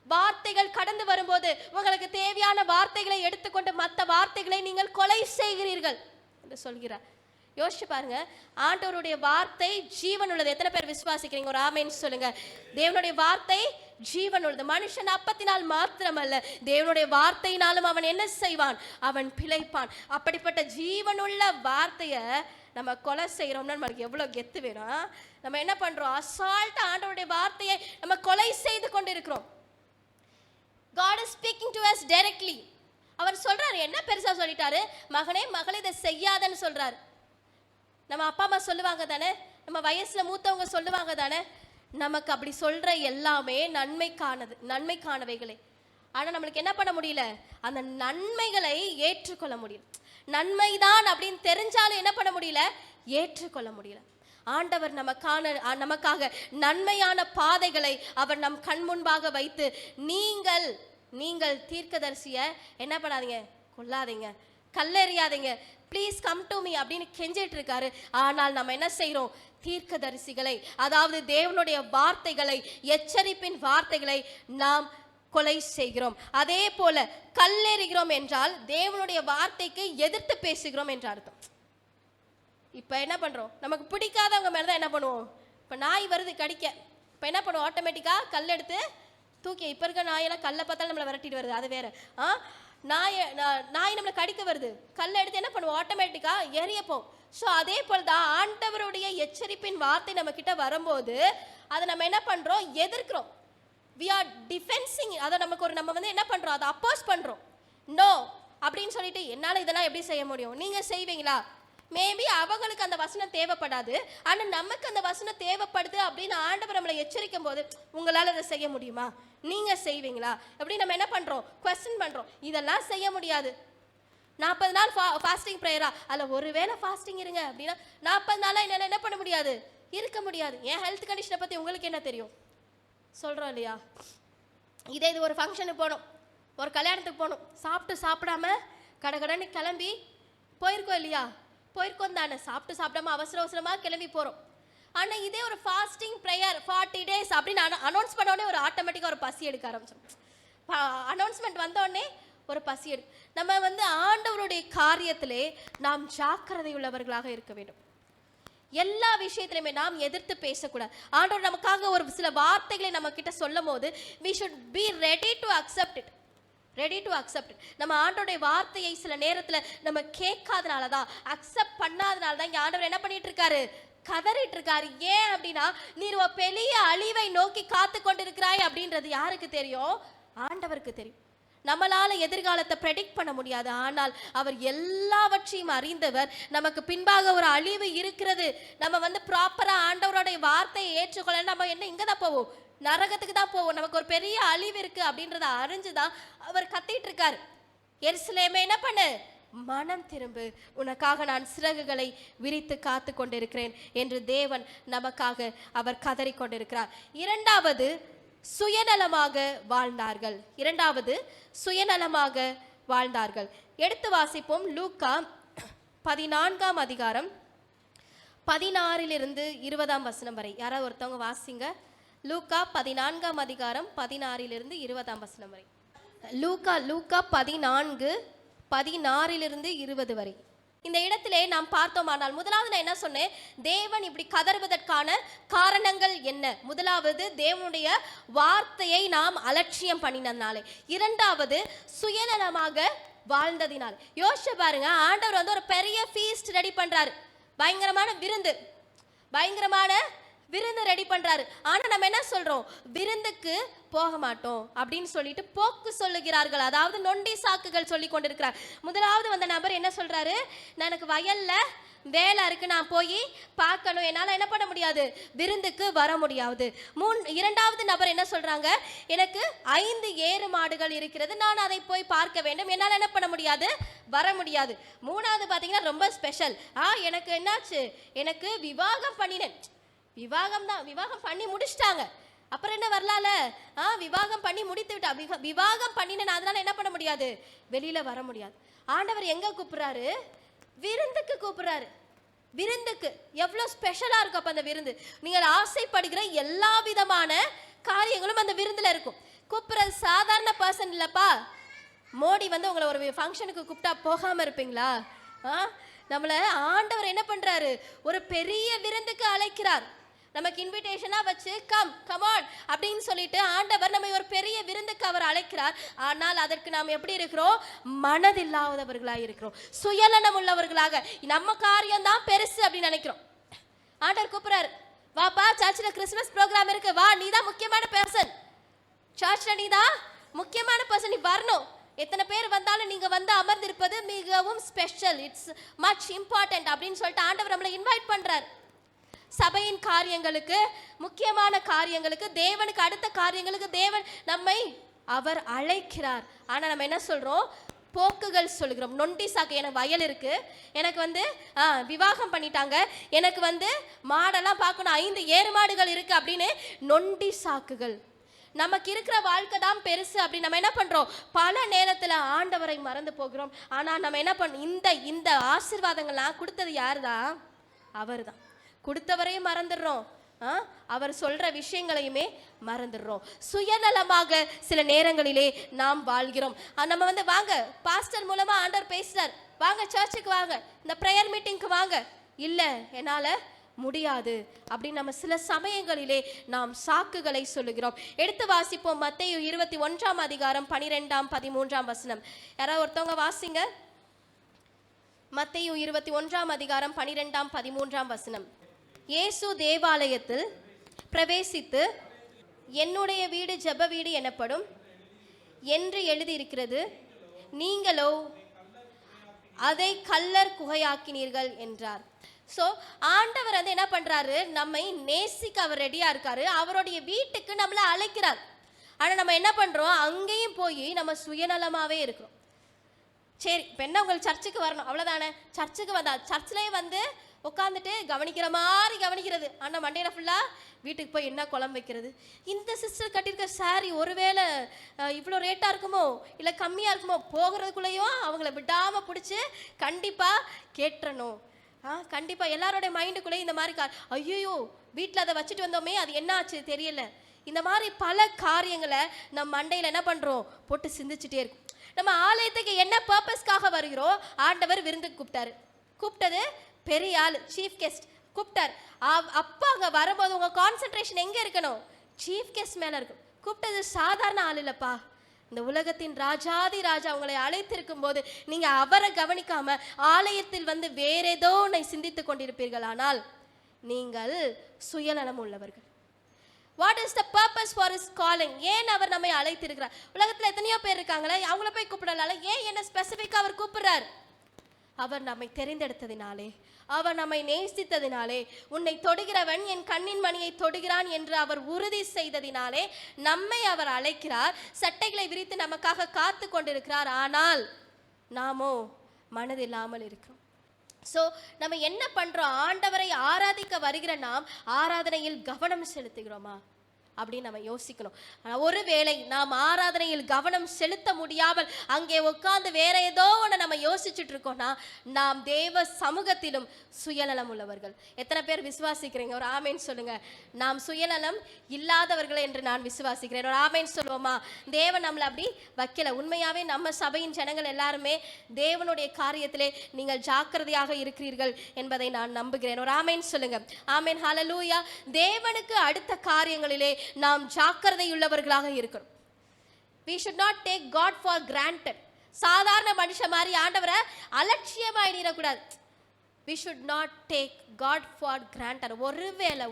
Speaker 1: வார்த்தைகள் கடந்து வரும்போது உங்களுக்கு தேவையான வார்த்தைகளை எடுத்துக்கொண்டு மற்ற வார்த்தைகளை நீங்கள் கொலை செய்கிறீர்கள் என்று சொல்கிறார். யோசிச்சு பாருங்க, ஆண்டவருடைய வார்த்தை ஜீவன் உள்ளது. எத்தனை பேர் விசுவாசிக்கிறீங்க? ஒரு ஆமேன்னு சொல்லுங்க. தேவனுடைய வார்த்தை ஜீவன் உள்ளது. மனுஷன் அப்பத்தினால் மாத்திரமல்ல, தேவனுடைய வார்த்தையினாலும் அவன் என்ன செய்வான்? அவன் பிழைப்பான். அப்படிப்பட்ட ஜீவனுள்ள வார்த்தையை நம்ம கொலை செய்கிறோம்னா நமக்கு எவ்வளோ கெத்து வேணும். நம்ம என்ன பண்ணுறோம்? அசால்ட்டாக ஆண்டவருடைய வார்த்தையை நம்ம கொலை செய்து கொண்டு இருக்கிறோம். God is speaking to us directly. அவர் சொல்றாரு, என்ன பெருசா சொல்லிட்டாரு? மகனே மகளே இதை செய்யாதன்னு சொல்றாரு. நம்ம அப்பா அம்மா சொல்லுவாங்க தானே, நம்ம வயசுல மூத்தவங்க சொல்லுவாங்க தானே, நமக்கு அப்படி சொல்ற எல்லாமே நன்மைக்கானவைகளே. ஆனா நம்மளுக்கு என்ன பண்ண முடியல? அந்த நன்மைகளை ஏற்றுக்கொள்ள முடியல. நன்மைதான் அப்படின்னு தெரிஞ்சாலும் என்ன பண்ண முடியல? ஏற்றுக்கொள்ள முடியல. ஆண்டவர் நமக்காக நன்மையான பாதைகளை அவர் நம் கண் முன்பாக வைத்து, நீங்கள் தீர்க்கதரிசிய என்ன பண்ணாதீங்க, கொல்லாதீங்க, கல்லெறியாதீங்க, ப்ளீஸ் கம் டு மீ அப்படின்னு கெஞ்சிட்டு இருக்காரு. ஆனால் நம்ம என்ன செய்யறோம்? தீர்க்கதரிசிகளை, அதாவது தேவனுடைய வார்த்தைகளை, எச்சரிப்பின் வார்த்தைகளை நாம் கொலை செய்கிறோம். அதே போல கல்லெறிகிறோம் என்றால் தேவனுடைய வார்த்தைக்கு எதிர்த்து பேசுகிறோம் என்ற அர்த்தம். இப்போ என்ன பண்ணுறோம்? நமக்கு பிடிக்காதவங்க மேலே தான் என்ன பண்ணுவோம்? இப்போ நாய் வருது கடிக்க, இப்போ என்ன பண்ணுவோம்? ஆட்டோமேட்டிக்காக கல் எடுத்து தூக்கி, இப்போ இருக்க நாயெல்லாம் கல்லை பார்த்தாலும் நம்மளை விரட்டிட்டு வருது, அது வேற. நாய் நம்மளை கடிக்க வருது, கல்லை எடுத்து என்ன பண்ணுவோம்? ஆட்டோமேட்டிக்காக எரியப்போம். ஸோ அதே போல் தான் ஆண்டவருடைய எச்சரிப்பின் வார்த்தை நம்ம கிட்ட வரும்போது அதை நம்ம என்ன பண்ணுறோம்? எதிர்க்கிறோம். we are defending. அதை நம்ம வந்து என்ன பண்ணுறோம்? அதை அப்போஸ் பண்ணுறோம். நோ அப்படின்னு சொல்லிட்டு, என்னால் இதெல்லாம் எப்படி செய்ய முடியும்? நீங்கள் செய்வீங்களா? மேபி அவங்களுக்கு அந்த வசனம் தேவைப்படாது, ஆனால் நமக்கு அந்த வசனம் தேவைப்படுது அப்படின்னு ஆண்டவர் நம்மளை எச்சரிக்கும் போது, உங்களால் அதை செய்ய முடியுமா? நீங்கள் செய்வீங்களா? அப்படி நம்ம என்ன பண்ணுறோம்? குவெஸ்டின் பண்ணுறோம். இதெல்லாம் செய்ய முடியாது. 40 நாள் ஃபாஸ்டிங் ப்ரேயரா? அதில் ஒரு வேளை ஃபாஸ்டிங் இருங்க அப்படின்னா 40 நாளாக என்னால் என்ன பண்ண முடியாது, இருக்க முடியாது. என் ஹெல்த் கண்டிஷனை பற்றி உங்களுக்கு என்ன தெரியும்? சொல்கிறோம் இல்லையா? இதே இது ஒரு ஃபங்க்ஷனுக்கு போகணும், ஒரு கல்யாணத்துக்கு போகணும், சாப்பிடாம கடகடன்னு கிளம்பி போயிருக்கோம் இல்லையா? போயிருக்கோம் தானே, சாப்பிடாம அவசரமாக கிளம்பி போகிறோம். ஆனால் இதே ஒரு ஃபாஸ்டிங் ப்ரேயர் 40 days அப்படின்னு அனௌன்ஸ் பண்ணோடனே ஒரு ஆட்டோமேட்டிக்காக ஒரு பசி எடுக்க ஆரம்பிச்சோம். அனௌன்ஸ்மெண்ட் வந்தோடனே ஒரு பசி நம்ம ஆண்டவருடைய காரியத்திலே நாம் ஜாக்கிரதை உள்ளவர்களாக இருக்க வேண்டும். எல்லா விஷயத்திலுமே நாம் எதிர்த்து பேசக்கூடாது. ஆண்டவர் நமக்காக ஒரு சில வார்த்தைகளை நம்ம கிட்ட சொல்லும் போது we should be ready to accept it. நம்ம ஆண்டவருடைய வார்த்தையை சில நேரத்தில் நம்ம கேட்காதனால தான், அக்செப்ட் பண்ணாதனால தான் இங்கே ஆண்டவர் என்ன பண்ணிட்டு இருக்காரு, கதறிட்டு இருக்காரு. ஏன் அப்படின்னா, நீர் ஒரு பெரிய அழிவை நோக்கி காத்து கொண்டிருக்கிறாய் அப்படின்றது யாருக்கு தெரியும்? ஆண்டவருக்கு தெரியும். நம்மளால எதிர்காலத்தை ப்ரெடிக்ட் பண்ண முடியாது. ஆனால் அவர் எல்லாவற்றையும் அறிந்தவர். நமக்கு பின்பாக ஒரு அழிவு இருக்கிறது, நம்ம ப்ராப்பரா ஆண்டவருடைய வார்த்தையை ஏற்றுக்கொள்ள நம்ம இங்க தான் போவோம், நரகத்துக்கு தான் போவோம், நமக்கு ஒரு பெரிய அழிவு இருக்கு அப்படின்றத அறிஞ்சுதான் அவர் கத்திட்டு இருக்காரு. எருசலேமே என்ன பண்ணு, மனம் திரும்பு, உனக்காக நான் சிறகுகளை விரித்து காத்து கொண்டிருக்கிறேன் என்று தேவன் நமக்காக அவர் கதறி கொண்டிருக்கிறார். இரண்டாவது, சுயநலமாக வாழ்ந்தார்கள். எடுத்து வாசிப்போம். லூக்கா 14 அதிகாரம் 16 20 வசனம் வரை. யாராவது ஒருத்தவங்க வாசிங்க. லூக்கா 14 அதிகாரம் 16 20 வசனம் வரை. லூக்கா 14 16 20 வரை. இந்த இடத்திலே நாம் பார்த்தோமானால், முதலாவது நான் என்ன சொன்னேன், தேவன் இப்படி கதறுவதற்கான காரணங்கள் என்ன? முதலாவது, தேவனுடைய வார்த்தையை நாம் அலட்சியம் பண்ணினதுனாலே. இரண்டாவது, சுயநலமாக வாழ்ந்ததினால். யோசிச்சு பாருங்க, ஆண்டவர் ஒரு பெரிய ஃபீஸ்ட் ரெடி பண்றாரு, பயங்கரமான விருந்து ரெடி பண்றாரு. ஆனா நம்ம என்ன சொல்றோம், விருந்துக்கு போக மாட்டோம் அப்படின்னு சொல்லிட்டு போக்கு சொல்லுகிறார்கள். அதாவது நொண்டி சாக்குகள் சொல்லி கொண்டிருக்கிறார். முதலாவது வந்த நபர் என்ன சொல்றாரு, எனக்கு வயல்ல வேலை இருக்கு, நான் போய் பார்க்கணும், என்னால் என்ன பண்ண முடியாது, விருந்துக்கு வர முடியாது. இரண்டாவது நபர் என்ன சொல்றாங்க, எனக்கு 5 ஏறு மாடுகள் இருக்கிறது, நான் அதை போய் பார்க்க வேண்டும், என்னால் என்ன பண்ண முடியாது, வர முடியாது. மூணாவது பார்த்தீங்கன்னா ரொம்ப ஸ்பெஷல். எனக்கு என்னாச்சு, எனக்கு விவாகம் பண்ணினேன். விவாகம் பண்ணி முடிச்சிட்டாங்க, அப்புறம் என்ன வரலால, விவாகம் பண்ணி முடித்து விட்டா, விவாகம் பண்ணினேன், அதனால என்ன பண்ண முடியாது, வெளியில வர முடியாது. ஆண்டவர் எங்க கூப்பிடுறாரு, விருந்துக்கு கூப்பிடுறாரு. விருந்துக்கு எவ்வளவு ஸ்பெஷலா இருக்கும் அப்ப அந்த விருந்து. நீங்கள் ஆசைப்படுகிற எல்லா விதமான காரியங்களும் அந்த விருந்துல இருக்கும். கூப்பிடுறது சாதாரண பர்சன் இல்லப்பா. மோடி உங்களை ஒரு ஃபங்க்ஷனுக்கு கூப்பிட்டா போகாம இருப்பீங்களா? நம்மளை ஆண்டவர் என்ன பண்றாரு, ஒரு பெரிய விருந்துக்கு அழைக்கிறார். நமக்கு இன்விடேஷனா வச்சு கம் ஆன் அப்படின்னு சொல்லிட்டு ஆண்டவர் நம்ம ஒரு பெரிய விருந்துக்கு அவர் அழைக்கிறார். ஆனால் அதற்கு நாம் எப்படி இருக்கிறோம், மனதில்லாதவர்களாக இருக்கிறோம், சுயநலம் உள்ளவர்களாக. நம்ம காரியம் தான் பெருசு அப்படின்னு நினைக்கிறோம். ஆண்டவர் கூப்பிடுறாரு, வாப்பா சர்ச்சில் கிறிஸ்மஸ் ப்ரோக்ராம் இருக்கு, வா, நீ தான் முக்கியமான பர்சன், சர்ச்சில் நீ தான் முக்கியமான பர்சன், நீ வரணும். எத்தனை பேர் வந்தாலும் நீங்க அமர்ந்திருப்பது மிகவும் ஸ்பெஷல், இட்ஸ் மச் இம்பார்ட்டன்ட் அப்படின்னு சொல்லிட்டு ஆண்டவர் நம்மளை இன்வைட் பண்றார். சபையின் காரியங்களுக்கு, முக்கியமான காரியங்களுக்கு, தேவனுக்கு அடுத்த காரியங்களுக்கு தேவன் நம்மை அவர் அழைக்கிறார். ஆனா நம்ம என்ன சொல்றோம், போக்குகள் சொல்கிறோம், நொண்டி சாக்கு. எனக்கு வயல் இருக்கு, எனக்கு விவாகம் பண்ணிட்டாங்க, எனக்கு மாடெல்லாம் பார்க்கணும், 5 ஏறு மாடுகள் இருக்கு அப்படின்னு நொண்டி சாக்குகள். நமக்கு இருக்கிற வாழ்க்கை தான் பெருசு அப்படின்னு நம்ம என்ன பண்றோம், பல நேரத்தில் ஆண்டவரை மறந்து போகிறோம். ஆனால் நம்ம என்ன பண்ணோம், இந்த ஆசீர்வாதங்கள்லாம் கொடுத்தது யாரு தான், அவர் தான். கொடுத்தவரையும் மறந்துடுறோம், அவர் சொல்ற விஷயங்களையுமே மறந்துடுறோம். சுயநலமாக சில நேரங்களிலே நாம் வாழ்கிறோம். நம்ம வாங்க, பாஸ்டர் மூலமா ஆண்டவர் பேசுறார், வாங்க சர்ச்சுக்கு வாங்க, இந்த ப்ரேயர் மீட்டிங்க்கு வாங்க, இல்லை என்னால முடியாது அப்படின்னு நம்ம சில சமயங்களிலே நாம் சாக்குகளை சொல்லுகிறோம். எடுத்து வாசிப்போம். மத்தேயு 21 அதிகாரம் 12 13 வசனம். யாராவது ஒருத்தவங்க வாசிங்க. மத்தேயு 21 அதிகாரம் 12 13 வசனம். இயேசு தேவாலயத்தில் பிரவேசித்து, என்னுடைய வீடு ஜெப வீடு எனப்படும் என்று எழுதியிருக்கிறது, நீங்களோ அதை கல்லர் குகையாக்கினீர்கள் என்றார். ஸோ ஆண்டவர் என்ன பண்றாரு, நம்மை நேசிக்க அவர் ரெடியா இருக்காரு, அவருடைய வீட்டுக்கு நம்மளை அழைக்கிறார். ஆனால் நம்ம என்ன பண்றோம், அங்கேயும் போய் நம்ம சுயநலமாவே இருக்கிறோம். சரி இப்போ என்ன, உங்களுக்கு சர்ச்சுக்கு வரணும் அவ்வளோதானே. சர்ச்சுக்கு வந்தா சர்ச்சிலே வந்து உட்காந்துட்டு கவனிக்கிற மாதிரி கவனிக்கிறது, ஆனால் மண்டையில ஃபுல்லாக வீட்டுக்கு போய் என்ன குழம்பு வைக்கிறது, இந்த சிஸ்டர் கட்டியிருக்க சாரி ஒருவேளை இவ்வளோ ரேட்டாக இருக்குமோ இல்லை கம்மியாக இருக்குமோ, போகிறதுக்குள்ளேயும் அவங்கள விடாமல் பிடிச்சி கண்டிப்பாக கேட்டுறணும். கண்டிப்பாக எல்லாரோடைய மைண்டுக்குள்ளேயும் இந்த மாதிரி ஐயோ வீட்டில் அதை வச்சுட்டு வந்தோமே அது என்ன ஆச்சு தெரியல, இந்த மாதிரி பல காரியங்களை நம்ம மண்டையில் என்ன பண்ணுறோம் போட்டு சிந்திச்சுட்டே இருக்கும். நம்ம ஆலயத்துக்கு என்ன பர்பஸ்க்காக வருகிறோம், ஆண்டவர் விருந்துக்கு கூப்பிட்டது பெரிய ஆள், சீஃப் கெஸ்ட் கூப்பிட்டார். அப்பா அங்கே வரும்போது உங்கள் கான்சென்ட்ரேஷன் எங்கே இருக்கணும், சீஃப் கெஸ்ட் மேலே இருக்கும். கூப்பிட்டது சாதாரண ஆள் இல்லைப்பா, இந்த உலகத்தின் ராஜாதி ராஜா உங்களை அழைத்திருக்கும் போது நீங்கள் அவரை கவனிக்காம ஆலயத்தில் வந்து வேற ஏதோ ஒன்றை சிந்தித்து கொண்டிருப்பீர்கள், ஆனால் நீங்கள் சுயநலம் உள்ளவர்கள். What is the purpose for is calling? ஏன் அவர் நம்மை அழைத்திருக்கிறார்? உலகத்தில் எத்தனையோ பேர் இருக்காங்களே, அவங்கள போய் கூப்பிடலால, ஏன் என்ன ஸ்பெசிஃபிக்காக அவர் கூப்பிடுறார்? அவர் நம்மை தெரிந்தெடுத்ததினாலே, அவர் நம்மை நேசித்ததினாலே, உன்னை தொடுகிறவன் என் கண்ணின் மணியை தொடுகிறான் என்று அவர் உறுதி செய்ததினாலே நம்மை அவர் அழைக்கிறார். சட்டைகளை விரித்து நமக்காக காத்து கொண்டிருக்கிறார். ஆனால் நாமோ மனதில்லாமல் இருக்கிறோம். ஸோ நம்ம என்ன பண்ணுறோம், ஆண்டவரை ஆராதிக்க வருகிற நாம் ஆராதனையில் கவனம் செலுத்துகிறோமா அப்படின்னு நம்ம யோசிக்கணும். ஆனால் ஒருவேளை நாம் ஆராதனையில் கவனம் செலுத்த முடியாமல் அங்கே உட்கார்ந்து வேற ஏதோ ஒன்று நம்ம யோசிச்சுட்டு இருக்கோம்னா நாம் தேவ சமூகத்திலும் சுயநலம் உள்ளவர்கள். எத்தனை பேர் விசுவாசிக்கிறீங்க? ஒரு ஆமேன்னு சொல்லுங்க. நாம் சுயநலம் இல்லாதவர்கள் என்று நான் விசுவாசிக்கிறேன். ஒரு ஆமேன்னு சொல்லுவோமா? தேவன் நம்மளை அப்படி வைக்கல. உண்மையாகவே நம்ம சபையின் ஜனங்கள் எல்லாருமே தேவனுடைய காரியத்திலே நீங்கள் ஜாக்கிரதையாக இருக்கிறீர்கள் என்பதை நான் நம்புகிறேன். ஒரு ஆமேன்னு சொல்லுங்க. ஆமேன், ஹல்லேலூயா. தேவனுக்கு அடுத்த காரியங்களிலே நாம் ஜாக்கிரதையுள்ளவர்களாக இருக்கணும். We should not take God for granted. சாதாரண மனுஷன் மாதிரி ஆண்டவரை அலட்சியமாக எண்ணிடக்கூடாது. We should not take God for granted. ஒருவேளை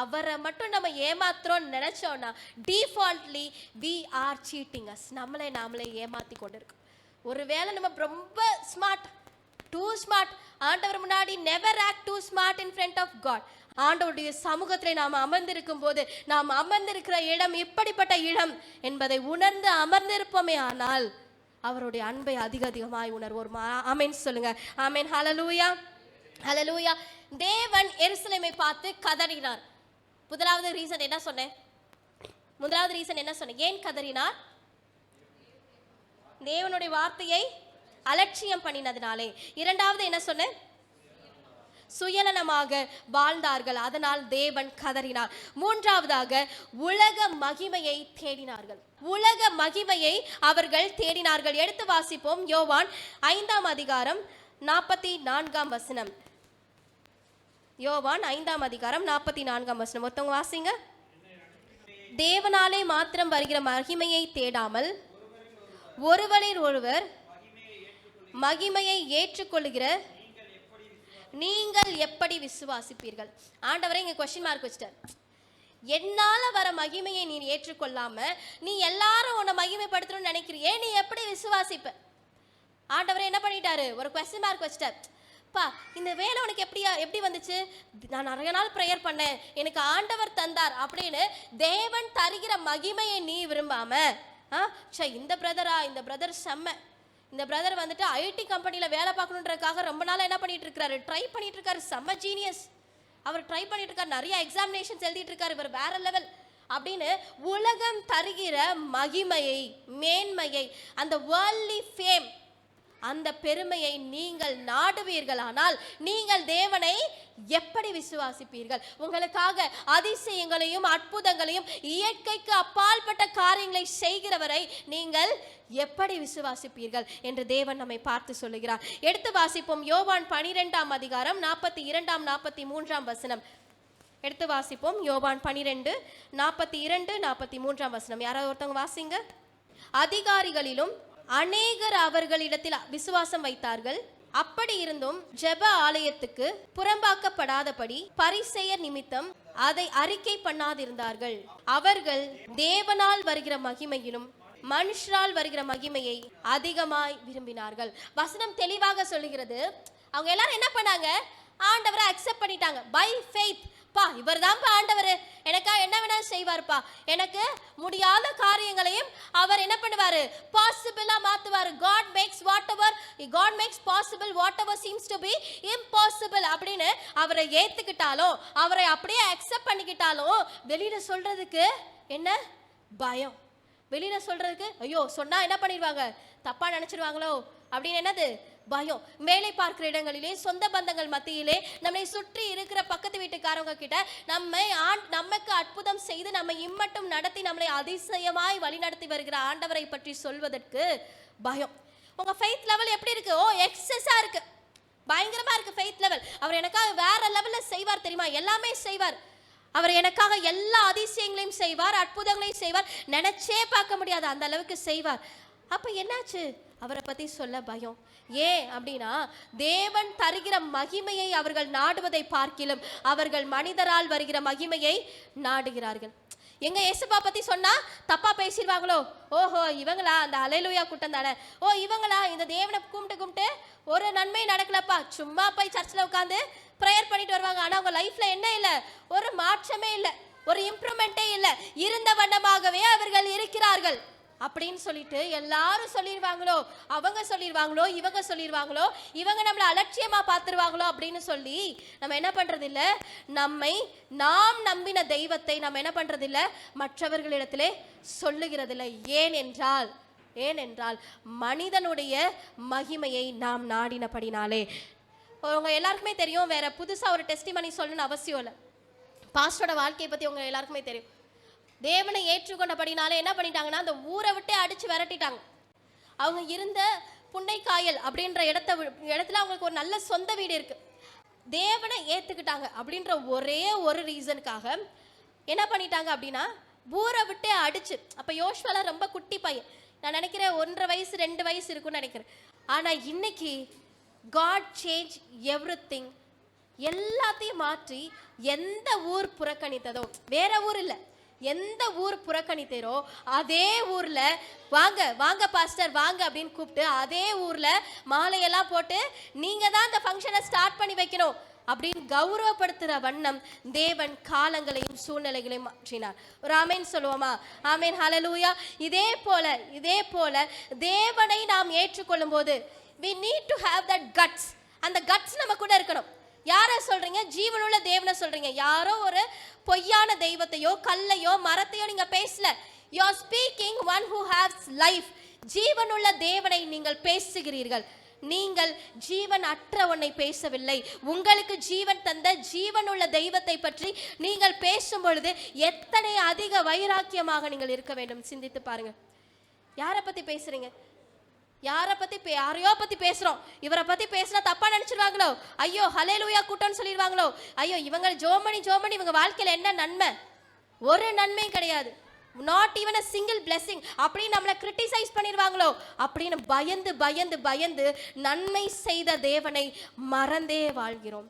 Speaker 1: அவரை மட்டும் நம்ம ஏமாத்துறோம்னு நினைச்சோம்னா defaultly we are cheating us. நாமளே ஏமாத்தி கொண்டு இருக்கோம். ஒருவேளை நம்ம ரொம்ப ஸ்மார்ட், too smart, ஆண்டவர் முன்னாடி never act too smart in front of God. ஆண்டவருடைய சமூகத்தில் நாம் அமர்ந்திருக்கும் போது நாம் அமர்ந்திருக்கிற இடம் இப்படிப்பட்ட இடம் என்பதை உணர்ந்து அமர்ந்திருப்போமே, ஆனால் அவருடைய அன்பை அதிகமாய் உணர்வோம். ஆமென் சொல்லுங்க. ஆமென், ஹல்லேலூயா, ஹல்லேலூயா. தேவன் எருசலேமை பார்த்து கதறினார். முதலாவது ரீசன் என்ன சொன்னேன்? ஏன் கதறினார்? தேவனுடைய வார்த்தையை அலட்சியம் பண்ணினதினாலே. இரண்டாவது என்ன சொன்னேன்? சுயநலமாக வாழ்ந்தார்கள், அதனால் தேவன் கதறினார். மூன்றாவதாக உலக மகிமையை தேடினார்கள். உலக மகிமையை அவர்கள் தேடினார்கள். எடுத்து வாசிப்போம். யோவான் 5ஆம் அதிகாரம் 44ஆம் வசனம். யோவான் 5ஆம் அதிகாரம் 44ஆம் வசனம். ஒருத்தவங்க வாசிங்க. தேவனாலே மாத்திரம் வருகிற மகிமையை தேடாமல் ஒருவரில் ஒருவர் மகிமையை ஏற்றுக்கொள்ளுகிற நீங்கள் எப்படி விசுவாசிப்பீர்கள்? ஆண்டவரை இங்க क्वेश्चन மார்க் வச்சிட்டார். என்னால வர மகிமையை நீ ஏற்றுக்கொள்ளாம நீ எல்லாரும் உன்னை மகிமைப்படுத்தணும்னு நினைக்கிறியே, நீ எப்படி விசுவாசிப்ப? ஆண்டவரை என்ன பண்ணிட்டாரு? ஒரு क्वेश्चन மார்க் வச்சிட்டார். பா, இந்த வேலை உனக்கு எப்படி வந்துச்சு? நான் நிறைய நாள் ப்ரேயர் பண்ணேன், எனக்கு ஆண்டவர் தந்தார் அப்படின்னு தேவன் தருகிற மகிமையை நீ விரும்பாம இந்த பிரதர் செம்ம, இந்த பிரதர் வந்துட்டு ஐடி கம்பெனியில் வேலை பார்க்கணுன்றதுக்காக ரொம்ப நாளாக என்ன பண்ணிட்டு இருக்காரு, ட்ரை பண்ணிட்டு இருக்காரு, செம்ம ஜீனியஸ், அவர் ட்ரை பண்ணிட்டு இருக்காரு, நிறைய எக்ஸாமினேஷன்ஸ் எழுதிட்டு இருக்காரு, இவர் வேற லெவல் அப்படின்னு உலகம் தருகிற மகிமையை, மேன்மையை, அந்த வேர்ல்ட்லி ஃபேம், அந்த பெருமையை நீங்கள் நாடுவீர்களானால் நீங்கள் தேவனை எப்படி விசுவாசிப்பீர்கள்? உங்களுக்காக அதிசயங்களையும் அற்புதங்களையும் இயற்கைக்கு அப்பாற்பட்ட காரியங்களை செய்கிறவரை நீங்கள் எப்படி விசுவாசிப்பீர்கள் என்று தேவன் நம்மை பார்த்து சொல்லுகிறார். எடுத்து வாசிப்போம். யோவான் 12ஆம் அதிகாரம் 42ஆம் 43ஆம் வசனம். எடுத்து வாசிப்போம். யோவான் 12 42 43ஆம் வசனம். யாராவது ஒருத்தவங்க வாசிங்க. அதிகாரிகளிலும் அநேகர் அவர்களிடத்தில் விசுவாசம் வைத்தார்கள். அப்படி இருந்தும் ஜெப ஆலயத்துக்கு புறம்பாக்கப்படாதபடி பரிசேயர் நிமித்தம் அதை அறிக்கை பண்ணாதிருந்தார்கள். அவர்கள் தேவனால் வருகிற மகிமையிலும் மனுஷரால் வருகிற மகிமையை அதிகமாய் விரும்பினார்கள். வசனம் தெளிவாக சொல்லுகிறது. அவங்க எல்லாரும் என்ன பண்ணாங்க? ஆண்டவரை அக்செப்ட் பண்ணிட்டாங்க. பை ஃபெய்த், பா இவர் தான்ப்பா ஆண்டவர், எனக்கா என்ன வேணா செய்வார்ப்பா, எனக்கு முடியாத காரியங்களையும் அவர் என்ன பண்ணுவாரு, பாசிபிளா மாத்துவாரு. God makes possible whatever seems to be impossible அப்படின்னு அவரை ஏத்துக்கிட்டாலும், அவரை அப்படியே அக்செப்ட் பண்ணிக்கிட்டாலும் வெளியில சொல்றதுக்கு என்ன பயம். வெளியில சொல்றதுக்கு ஐயோ சொன்னா என்ன பண்ணிடுவாங்க, தப்பா நினைச்சிருவாங்களோ அப்படின்னு என்னது பயம். வேலை பார்க்கிற இடங்களிலே, சொந்த பந்தங்கள் மத்தியிலே, நம்மை சுற்றி இருக்கிற பக்கத்து வீட்டுக்காரங்க கிட்ட நமக்கு அற்புதம் செய்து நம்மை இம்மட்டும் நடத்தி நம்மளை அதிசயமாய் வழி நடத்தி வருகிற ஆண்டவரை பற்றி சொல்வதற்கு பயம். உங்க ஃபெய்த் லெவல் எப்படி இருக்கு? எக்ஸஸா இருக்கு, பயங்கரமா இருக்கு ஃபெய்த் லெவல். அவர் எனக்காக வேற லெவல்ல செய்வார் தெரியுமா, எல்லாமே செய்வார். அவர் எனக்காக எல்லா அதிசயங்களையும் செய்வார், அற்புதங்களையும் செய்வார், நினைச்சே பார்க்க முடியாது அந்த அளவுக்கு செய்வார். அப்ப என்னாச்சு, அவரை பத்தி சொல்ல பயம். ஏன் அப்படின்னா தேவன் தருகிற மகிமையை அவர்கள் நாடுவதை பார்க்கிலும் அவர்கள் மனிதரால் வருகிற மகிமையை நாடுகிறார்கள். எங்க இயேசுப்பா பத்தி சொன்னா தப்பா பேசிடுவாங்களோ, ஓஹோ இவங்களா அந்த அல்லேலூயா கூட்டம் தானே, ஓ இவங்களா இந்த தேவனை கும்பிட்டு ஒரு நன்மை நடக்கலப்பா, சும்மா போய் சர்ச்சில் உட்காந்து ப்ரேயர் பண்ணிட்டு வருவாங்க, ஆனா அவங்க லைஃப்ல என்ன இல்லை, ஒரு மாற்றமே இல்லை, ஒரு இம்ப்ரூவ்மெண்ட்டே இல்லை, இருந்த வண்ணமாகவே அவர்கள் இருக்கிறார்கள் அப்படின்னு சொல்லிட்டு எல்லாரும் சொல்லிடுவாங்களோ, அவங்க சொல்லிடுவாங்களோ, இவங்க சொல்லிடுவாங்களோ, இவங்க நம்மளை அலட்சியமா பார்த்துருவாங்களோ அப்படின்னு சொல்லி நம்ம என்ன பண்றது இல்லை, நாம் நம்பின தெய்வத்தை நம்ம என்ன பண்றது இல்லை, மற்றவர்களிடத்திலே சொல்லுகிறதில்லை. ஏனென்றால் மனிதனுடைய மகிமையை நாம் நாடினபடினாலே. உங்க எல்லாருக்குமே தெரியும், வேற புதுசா ஒரு டெஸ்டிமனி சொல்லணும்னு அவசியம் இல்லை. பாஸ்டரோட வாழ்க்கையை பத்தி உங்க எல்லாருக்குமே தெரியும். தேவனை ஏற்றுக்கொண்டபடினாலே என்ன பண்ணிட்டாங்கன்னா அந்த ஊரை விட்டே அடிச்சு விரட்டிட்டாங்க. அவங்க இருந்த புன்னைக்காயல் அப்படின்ற இடத்துல அவங்களுக்கு ஒரு நல்ல சொந்த வீடு இருக்கு. தேவனை ஏத்துக்கிட்டாங்க அப்படின்ற ஒரே ஒரு ரீசனுக்காக என்ன பண்ணிட்டாங்க அப்படின்னா ஊரை விட்டே அடிச்சு. அப்ப யோசுவா ரொம்ப குட்டி பையன், நான் நினைக்கிறேன் 1.5 வயசு 2 வயசு இருக்குன்னு நினைக்கிறேன். ஆனா இன்னைக்கு காட் சேஞ்ச் எவ்ரிதிங், எல்லாத்தையும் மாற்றி எந்த ஊர் புறக்கணித்ததோ, வேற ஊர் இல்லை, எந்த ஊர் புறக்கணித்தரோ அதே ஊர்ல வாங்க வாங்க பாஸ்டர் வாங்க அப்படின்னு கூப்பிட்டு அதே ஊர்ல மாலையெல்லாம் போட்டு நீங்க தான் இந்த ஃபங்க்ஷனை ஸ்டார்ட் பண்ணி வைக்கணும் அப்படின்னு கௌரவப்படுத்துற வண்ணம் தேவன் காலங்களையும் சூழ்நிலைகளையும் மாற்றினார். ஒரு ஆமேன் சொல்லுவோமா? ஆமேன், ஹல்லேலூயா. இதே போல தேவனை நாம் ஏற்றுக்கொள்ளும் போது we need to have that guts. அந்த கட்ஸ் நம்ம கூட இருக்கணும். யாரை சொல்றீங்க? ஜீவனுள்ள தேவனை சொல்றீங்க. யாரோ ஒரு பொய்யான தெய்வத்தையோ கல்லையோ மரத்தையோ நீங்க பேசல. you are speaking one who has life. ஜீவனுள்ள தேவனை நீங்கள் பேசுகிறீர்கள். நீங்கள் ஜீவன் அற்ற ஒன்றை பேசவில்லை. உங்களுக்கு ஜீவன் தந்த ஜீவனுள்ள தெய்வத்தை பற்றி நீங்கள் பேசும் பொழுது எத்தனை அதிக வைராக்கியமாக நீங்கள் இருக்க வேண்டும். சிந்தித்து பாருங்க. யாரை பத்தி பேசுறீங்க? யாரையோ பத்தி பேசுறோம். இவரை பத்தி பேசினா தப்பா நினைச்சிருவாங்களோ, ஐயோ ஹல்லேலூயா கூட்டம்னு சொல்லிடுவாங்களோ, ஐயோ இவங்க ஜோமணி இவங்க வாழ்க்கையில என்ன நன்மை? ஒரு நன்மையும் கிடையாது. Not even a single blessing அப்படின்னு நம்மளை கிரிட்டிசைஸ் பண்ணிடுவாங்களோ அப்படின்னு பயந்து நன்மை செய்த தேவனை மறந்தே வாழ்கிறோம்.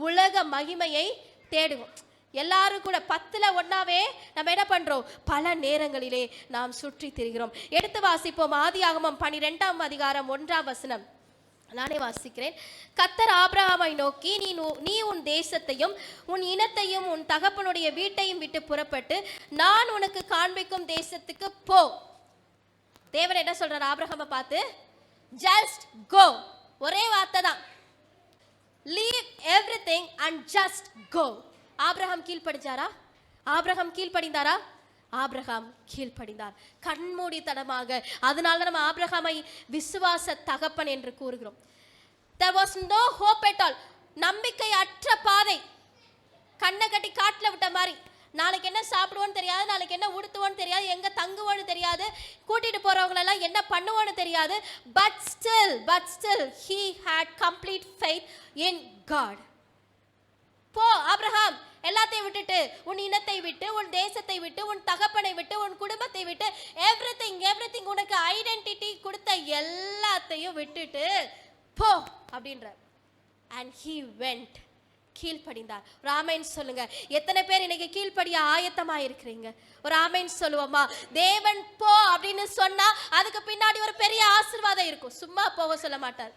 Speaker 1: உலக மகிமையை தேடுவோம். எல்லாரும் கூட 10ல் 1 நம்ம என்ன பண்றோம்? பல நேரங்களிலே நாம் சுற்றி திரிகிறோம். எடுத்து வாசிப்போம். ஆதியாகமம் 12ஆம் அதிகாரம் 1ஆம் வசனம். நானே வாசிக்கிறேன். கர்த்தர் ஆபிரகாமை நோக்கி, நீ உன் தேசத்தையும் உன் இனத்தையும் உன் தகப்பனுடைய வீட்டையும் விட்டு புறப்பட்டு நான் உனக்கு காண்பிக்கும் தேசத்துக்கு போ. தேவன் என்ன சொல்றார் ஆபிரகாமை பார்த்து? Just go. ஒரே வார்த்தை தான், leave everything and just go. ஆபிரகாம் கீழ்ப்படிந்தாரா? ஆபிரகாம் கீழ்ப்படிந்தார் கண்மூடித்தனமாக. அதனால நம்ம ஆபிரகாமை விசுவாச தகப்பன் என்று கூறுகிறோம். There was no hope at all. நம்பிக்கை அற்ற பாதை. கண்ணை கட்டி காட்டுல விட்ட மாதிரி. நாளைக்கு என்ன சாப்பிடுவோன்னு தெரியாது, நாளைக்கு என்ன உடுத்துவோன்னு தெரியாது, எங்க தங்குவோன்னு தெரியாது, கூட்டிட்டு போறவங்களெல்லாம் என்ன பண்ணுவோன்னு தெரியாது. But still he had complete faith in God. போ ஆபிரகாம், எல்லாத்தையும் விட்டுட்டு, உன் இனத்தை விட்டு, உன் தேசத்தை விட்டு, உன் தகப்பனை விட்டு, உன் குடும்பத்தை விட்டு, எவ்ரிதிங் உனக்கு ஐடென்டிட்டி கொடுத்த எல்லாத்தையும் விட்டுட்டு போ அப்படின்ற. and he went. கீழ்ப்படிந்தார். ஒரு ஆமென் சொல்லுங்க. எத்தனை பேர் இன்னைக்கு கீழ்ப்படிய ஆயத்தமா இருக்கிறீங்க? ஒரு ஆமென் சொல்லுவோமா? தேவன் போ அப்படின்னு சொன்னா அதுக்கு பின்னாடி ஒரு பெரிய ஆசீர்வாதம் இருக்கும். சும்மா போக சொல்ல மாட்டார்.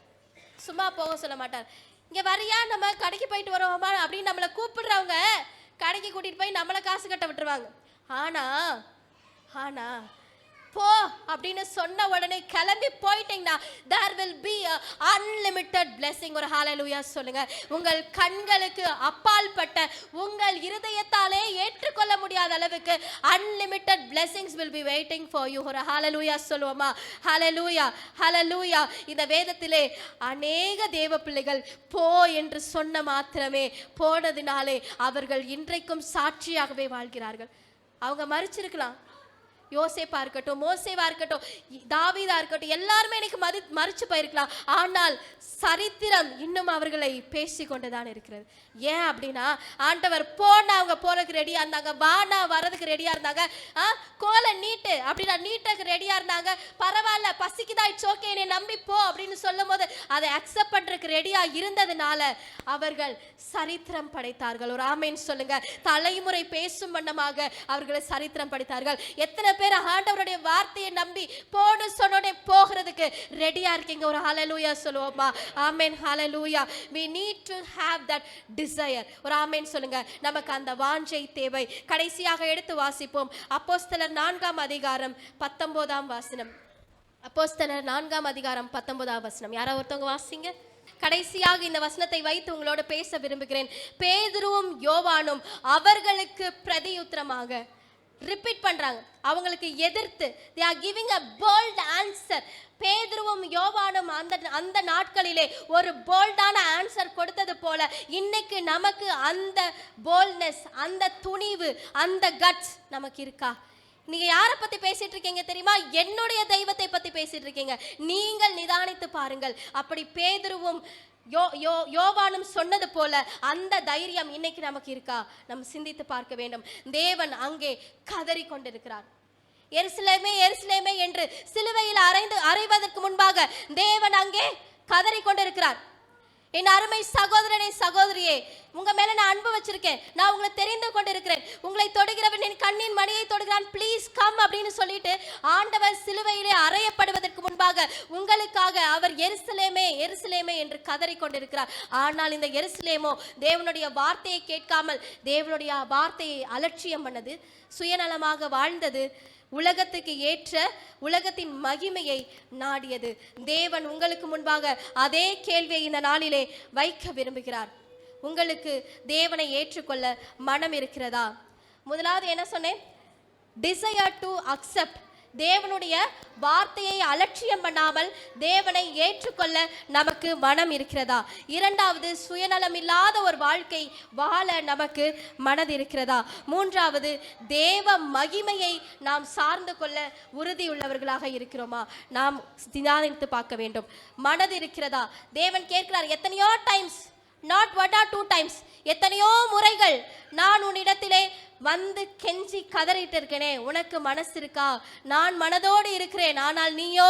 Speaker 1: இங்க வரியா நம்ம கடைக்கு போயிட்டு வரோமா அப்படின்னு நம்மளை கூப்பிடுறவங்க கடைக்கு கூட்டிட்டு போய் நம்மளை காசு கட்ட விட்டுருவாங்க. ஆனா ஆனா போ அப்படின்னு சொன்ன உடனே கிளம்பி போயிட்டீங்கன்னா there will be a unlimited blessing. ஒரு ஹalleluya சொல்லுங்க. உங்கள் கண்களுக்கு அப்பால்பட்ட, உங்கள் இருதயத்தாலே ஏற்றுக்கொள்ள முடியாத அளவுக்கு unlimited blessings will be waiting for you. ஒரு ஹalleluya சொல்லுவோமா? ஹalleluya ஹalleluya. இந்த வேதத்திலே அநேக தேவ பிள்ளைகள் போ என்று சொன்ன மாத்திரமே போனதினாலே அவர்கள் இன்றைக்கும் சாட்சியாகவே வாழ்கிறார்கள். அவங்க மரிச்சிருக்கலாம், யோசேப்பா இருக்கட்டும், மோசேவா இருக்கட்டும், தாவீதா இருக்கட்டும், எல்லாருமே எனக்கு மறிச்சு போயிருக்கலாம். ஆனால் சரித்திரம் இன்னும் அவர்களை பேசி கொண்டுதான் இருக்கிறது. ஏன் அப்படின்னா ஆண்டவர் போனா அவங்க போறதுக்கு ரெடியா இருந்தாங்க, வானா வரதுக்கு ரெடியா இருந்தாங்க, கோலை நீட்டு அப்படின்னா நீட்டுக்கு ரெடியா இருந்தாங்க. பரவாயில்ல, பசிக்குதா, இட்ஸ் ஓகே, என்னை நம்பி போ அப்படின்னு சொல்லும் போது அதை அக்செப்ட் பண்றதுக்கு ரெடியா இருந்ததுனால அவர்கள் சரித்திரம் படைத்தார்கள். ஒரு ஆமேன் சொல்லுங்க. தலைமுறை பேசும் வண்ணமாக அவர்களை சரித்திரம் படைத்தார்கள். எத்தனை பேர் ஆண்டவருடைய வார்த்தையை நம்பி போன்னு சொன்னோடனே போகிறதுக்கு ரெடியா இருக்கீங்க? ஒரு ஹalleluya சொல்லுவோமா? ஆமென், ஹalleluya. we need to have that desire. ஒரு ஆமென் சொல்லுங்க. நமக்கு அந்த வாஞ்சை தேவை. கடைசியாக எடுத்து வாசிப்போம். அப்போஸ்தலர் 4ஆம் அதிகாரம் 19ஆம் வசனம். அப்போஸ்தலர் 4ஆம் அதிகாரம் 19ஆம் வசனம். யாரோ ஒருத்தவங்க வாசிங்க. கடைசியாக இந்த வசனத்தை வைத்து உங்களோட பேச விரும்புகிறேன். பேதுருவும் யோவானும் அவர்களுக்கு பிரதியுத்தரமாக, ரிப்பீட் பண்றாங்க, அவங்களுக்கு எதிர்த்து, they are giving a bold answer. பேதுருவும் யோவானும் அந்த நாட்களிலே ஒரு போல்டான ஆன்சர் கொடுத்தது போல இன்னைக்கு நமக்கு அந்த போல்ட்னஸ், அந்த துணிவு, அந்த கட்ஸ் நமக்கு இருக்கா? நீங்க யாரை பத்தி பேசிட்டு இருக்கீங்க தெரியுமா? என்னுடைய தெய்வத்தை பத்தி பேசிட்டு இருக்கீங்க. நீங்கள் நிதானித்து பாருங்கள். அப்படி பேதுருவும் யோவானும் சொன்னது போல அந்த தைரியம் இன்னைக்கு நமக்கு இருக்கா? நம்ம சிந்தித்து பார்க்க வேண்டும். தேவன் அங்கே கதறி கொண்டிருக்கிறார். எருசலேமே எருசலேமே என்று சிலுவையில் அறைவதற்கு முன்பாக தேவன் அங்கே கதறி கொண்டிருக்கிறார். என் அருமை சகோதரனே, சகோதரியே, உங்க மேல நான் அன்பு வச்சிருக்கேன், நான் உங்களை தெரிந்து கொண்டிருக்கிறேன், உங்களை தொடுகிறவன் என் கண்ணின் மணியை தொடுகிறான், ப்ளீஸ் கம் அப்படின்னு சொல்லிட்டு ஆண்டவர் சிலுவையிலே அறையப்படுவதற்கு முன்பாக உங்களுக்காக அவர் எருசலேமே எருசலேமே என்று கதறி கொண்டிருக்கிறார். ஆனால் இந்த எருசலேமோ தேவனுடைய வார்த்தையை கேட்காமல் தேவனுடைய வார்த்தையை அலட்சியம் பண்ணது, சுயநலமாக வாழ்ந்தது, உலகத்துக்கு ஏற்ற உலகத்தின் மகிமையை நாடியது. தேவன் உங்களுக்கு முன்பாக அதே கேள்வியை இந்த நாளிலே வைக்க விரும்புகிறார். உங்களுக்கு தேவனை ஏற்றுக்கொள்ள மனம் இருக்கிறதா? முதலாவது என்ன சொன்னேன்? desire to accept. தேவனுடைய வார்த்தையை அலட்சியம் பண்ணாமல் தேவனை ஏற்றுக்கொள்ள நமக்கு மனம் இருக்கிறதா? இரண்டாவது, சுயநலம் இல்லாத ஒரு வாழ்க்கை வாழ நமக்கு மனது இருக்கிறதா? மூன்றாவது, தேவ மகிமையை நாம் சார்ந்து கொள்ள உறுதியுள்ளவர்களாக இருக்கிறோமா? நாம் தியானித்து பார்க்க வேண்டும். மனது இருக்கிறதா? தேவன் கேட்கிறார் எத்தனையோ times, not one or two times, எத்தனையோ முறைகள் நான் உன்னிடத்திலே வந்து கெஞ்சி கதறிட்டு இருக்கேனே, உனக்கு மனசு இருக்கா? நான் மனதோடு இருக்கிறேன், ஆனால் நீயோ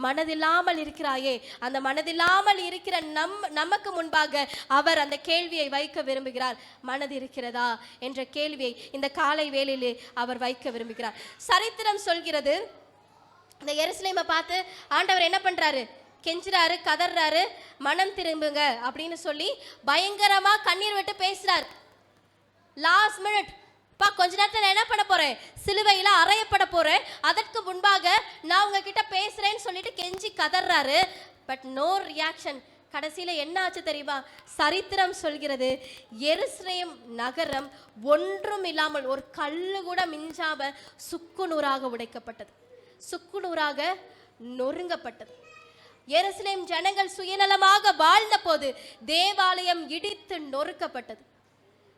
Speaker 1: மனதில்லாமல் இருக்கிறாயே. அந்த மனதில்லாமல் இருக்கிற நமக்கு முன்பாக அவர் அந்த கேள்வியை வைக்க விரும்புகிறார். மனது இருக்கிறதா என்ற கேள்வியை இந்த காலை வேளையிலே அவர் வைக்க விரும்புகிறார். சரித்திரம் சொல்கிறது, இந்த எருசலேமை பார்த்து ஆண்டவர் என்ன பண்றாரு? கெஞ்சுறாரு, கதறாரு, மனம் திரும்புங்க அப்படின்னு சொல்லி பயங்கரமா கண்ணீர் விட்டு பேசுறாரு. லாஸ்ட் மினிட், பா கொஞ்ச நேரத்தில் என்ன பண்ண போறேன்? சிலுவையில் அறையப்பட போறேன், அதற்கு முன்பாக நான் உங்ககிட்ட பேசுறேன்னு சொல்லிட்டு கெஞ்சி கதறாரு. But no reaction. கடைசியில் என்ன ஆச்சு தெரியுமா? சரித்திரம் சொல்கிறது, எருசலேம் நகரம் ஒன்றும் இல்லாமல், ஒரு கல்லு கூட மிஞ்சாம சுக்குநூறாக உடைக்கப்பட்டது, சுக்குநூறாக நொறுங்கப்பட்டது. எருசலேம் ஜனங்கள் சுயநலமாக வாழ்ந்த போது தேவாலயம் இடித்து நொறுக்கப்பட்டது.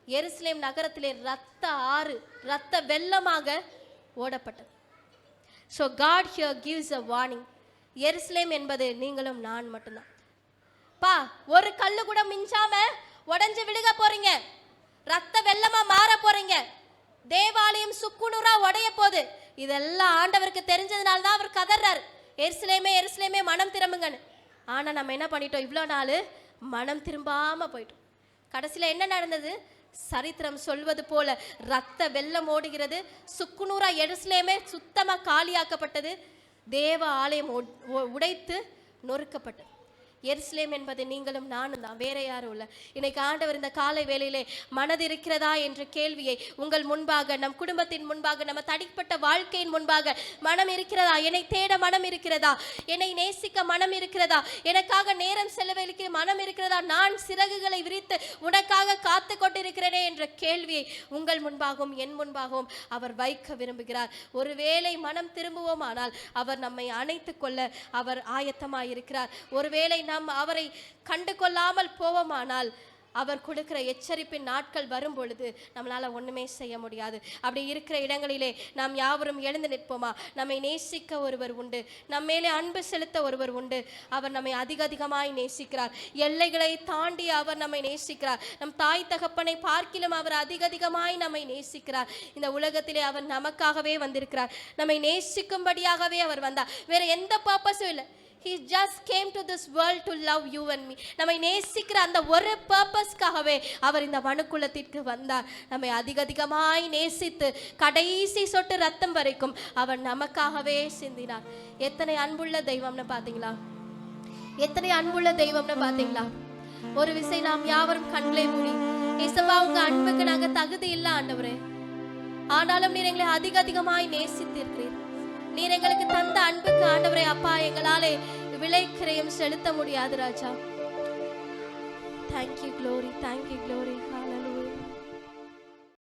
Speaker 1: எருசலேம் நகரத்திலே ரத்த ஆறு, ரத்த வெள்ளமாக ஓடப்பட்டது. So God here gives a warning. எருசலேம் என்பது நீங்களும் நான் மட்டும்தான். பா, ஒரு கல்லு கூட மிஞ்சாம உடைஞ்சு விழுக போறீங்க, ரத்த வெள்ளமா மாற போறீங்க, தேவாலயம் சுக்குநூறா உடைய போது. இதெல்லாம் ஆண்டவருக்கு தெரிஞ்சதுனால தான் அவர் கதறாரு, எருசலேமே எருசலேமே மனம் திரும்புங்கன்னு. ஆனா நம்ம என்ன பண்ணிட்டோம்? இவ்வளோ நாள் மனம் திரும்பாம போயிட்டோம். கடைசியில் என்ன நடந்தது? சரித்திரம் சொல்வது போல ரத்த வெள்ளம் ஓடுகிறது, சுக்குநூறா எருசலேமே சுத்தமாக காலியாக்கப்பட்டது, தேவ ஆலயம் உடைத்து நொறுக்கப்பட்டது. எருசலேம் என்பது நீங்களும் நானும் தான், வேற யாரும் இல்லை. இன்னைக்கு ஆண்டவர் இந்த காலை வேளையிலே மனது இருக்கிறதா என்ற கேள்வியை உங்கள் முன்பாக, நம் குடும்பத்தின் முன்பாக, நம்ம தனிப்பட்ட வாழ்க்கையின் முன்பாக, மனம் இருக்கிறதா, என்னை தேட மனம் இருக்கிறதா, என்னை நேசிக்க மனம் இருக்கிறதா, எனக்காக நேரம் செலவழிக்க மனம் இருக்கிறதா, நான் சிறகுகளை விரித்து உனக்காக காத்து கொண்டிருக்கிறேனே என்ற கேள்வியை உங்கள் முன்பாகவும் என் முன்பாகவும் அவர் வைக்க விரும்புகிறார். ஒருவேளை மனம் திரும்புவோம் ஆனால் அவர் நம்மை அணைத்துக் கொள்ள அவர் ஆயத்தமாயிருக்கிறார். ஒருவேளை நாம் அவரை கண்டு கொள்ளாமல் போவோமானால் அவர் கொடுக்கிற எச்சரிப்பின் நாட்கள் வரும் பொழுது நம்மளால ஒண்ணுமே செய்ய முடியாது. அப்படி இருக்கிற இடங்களிலே நாம் யாவரும் எழுந்து நிற்போமா? நம்மை நேசிக்க ஒருவர் உண்டு, நம் மேலே அன்பு செலுத்த ஒருவர் உண்டு. அவர் நம்மை அதிகமாய் நேசிக்கிறார். எல்லைகளை தாண்டி அவர் நம்மை நேசிக்கிறார். நம் தாய் தகப்பனை பார்க்கிலும் அவர் அதிகமாய் நம்மை நேசிக்கிறார். இந்த உலகத்திலே அவர் நமக்காகவே வந்திருக்கிறார். நம்மை நேசிக்கும்படியாகவே அவர் வந்தார். வேற எந்த பர்பஸும் இல்லை. He just came to this world to love you and me. நம்மை நேசிக்கிற அந்த ஒரு பர்பஸ்க்காகவே அவர் இந்த மனுக்குலத்திற்கு வந்தார். நம்மை அதிகமாய் நேசித்து கடைசி சொட்டு ரத்தம் வரைக்கும் அவர் நமக்காகவே சிந்தினார். எத்தனை அன்புள்ள தெய்வம்னு பாத்தீங்களா? எத்தனை அன்புள்ள தெய்வம்னு பாத்தீங்களா? ஒரு விசை நாம் யாவரும் கண்களை மூடி, இயேசுவா உங்க அன்புக்கு நாங்க தகுதி இல்ல ஆண்டவரே, ஆனாலும் நீர் எங்களை அதிகமாய் நேசித்திருக்கிறீர். நீர் எங்களுக்கு தந்த அன்புக்கு ஆண்டவரே அப்பா எங்களாலே விலை கிரயம் செலுத்த முடியாது ராஜா. Thank you glory, thank you glory. Hallelujah.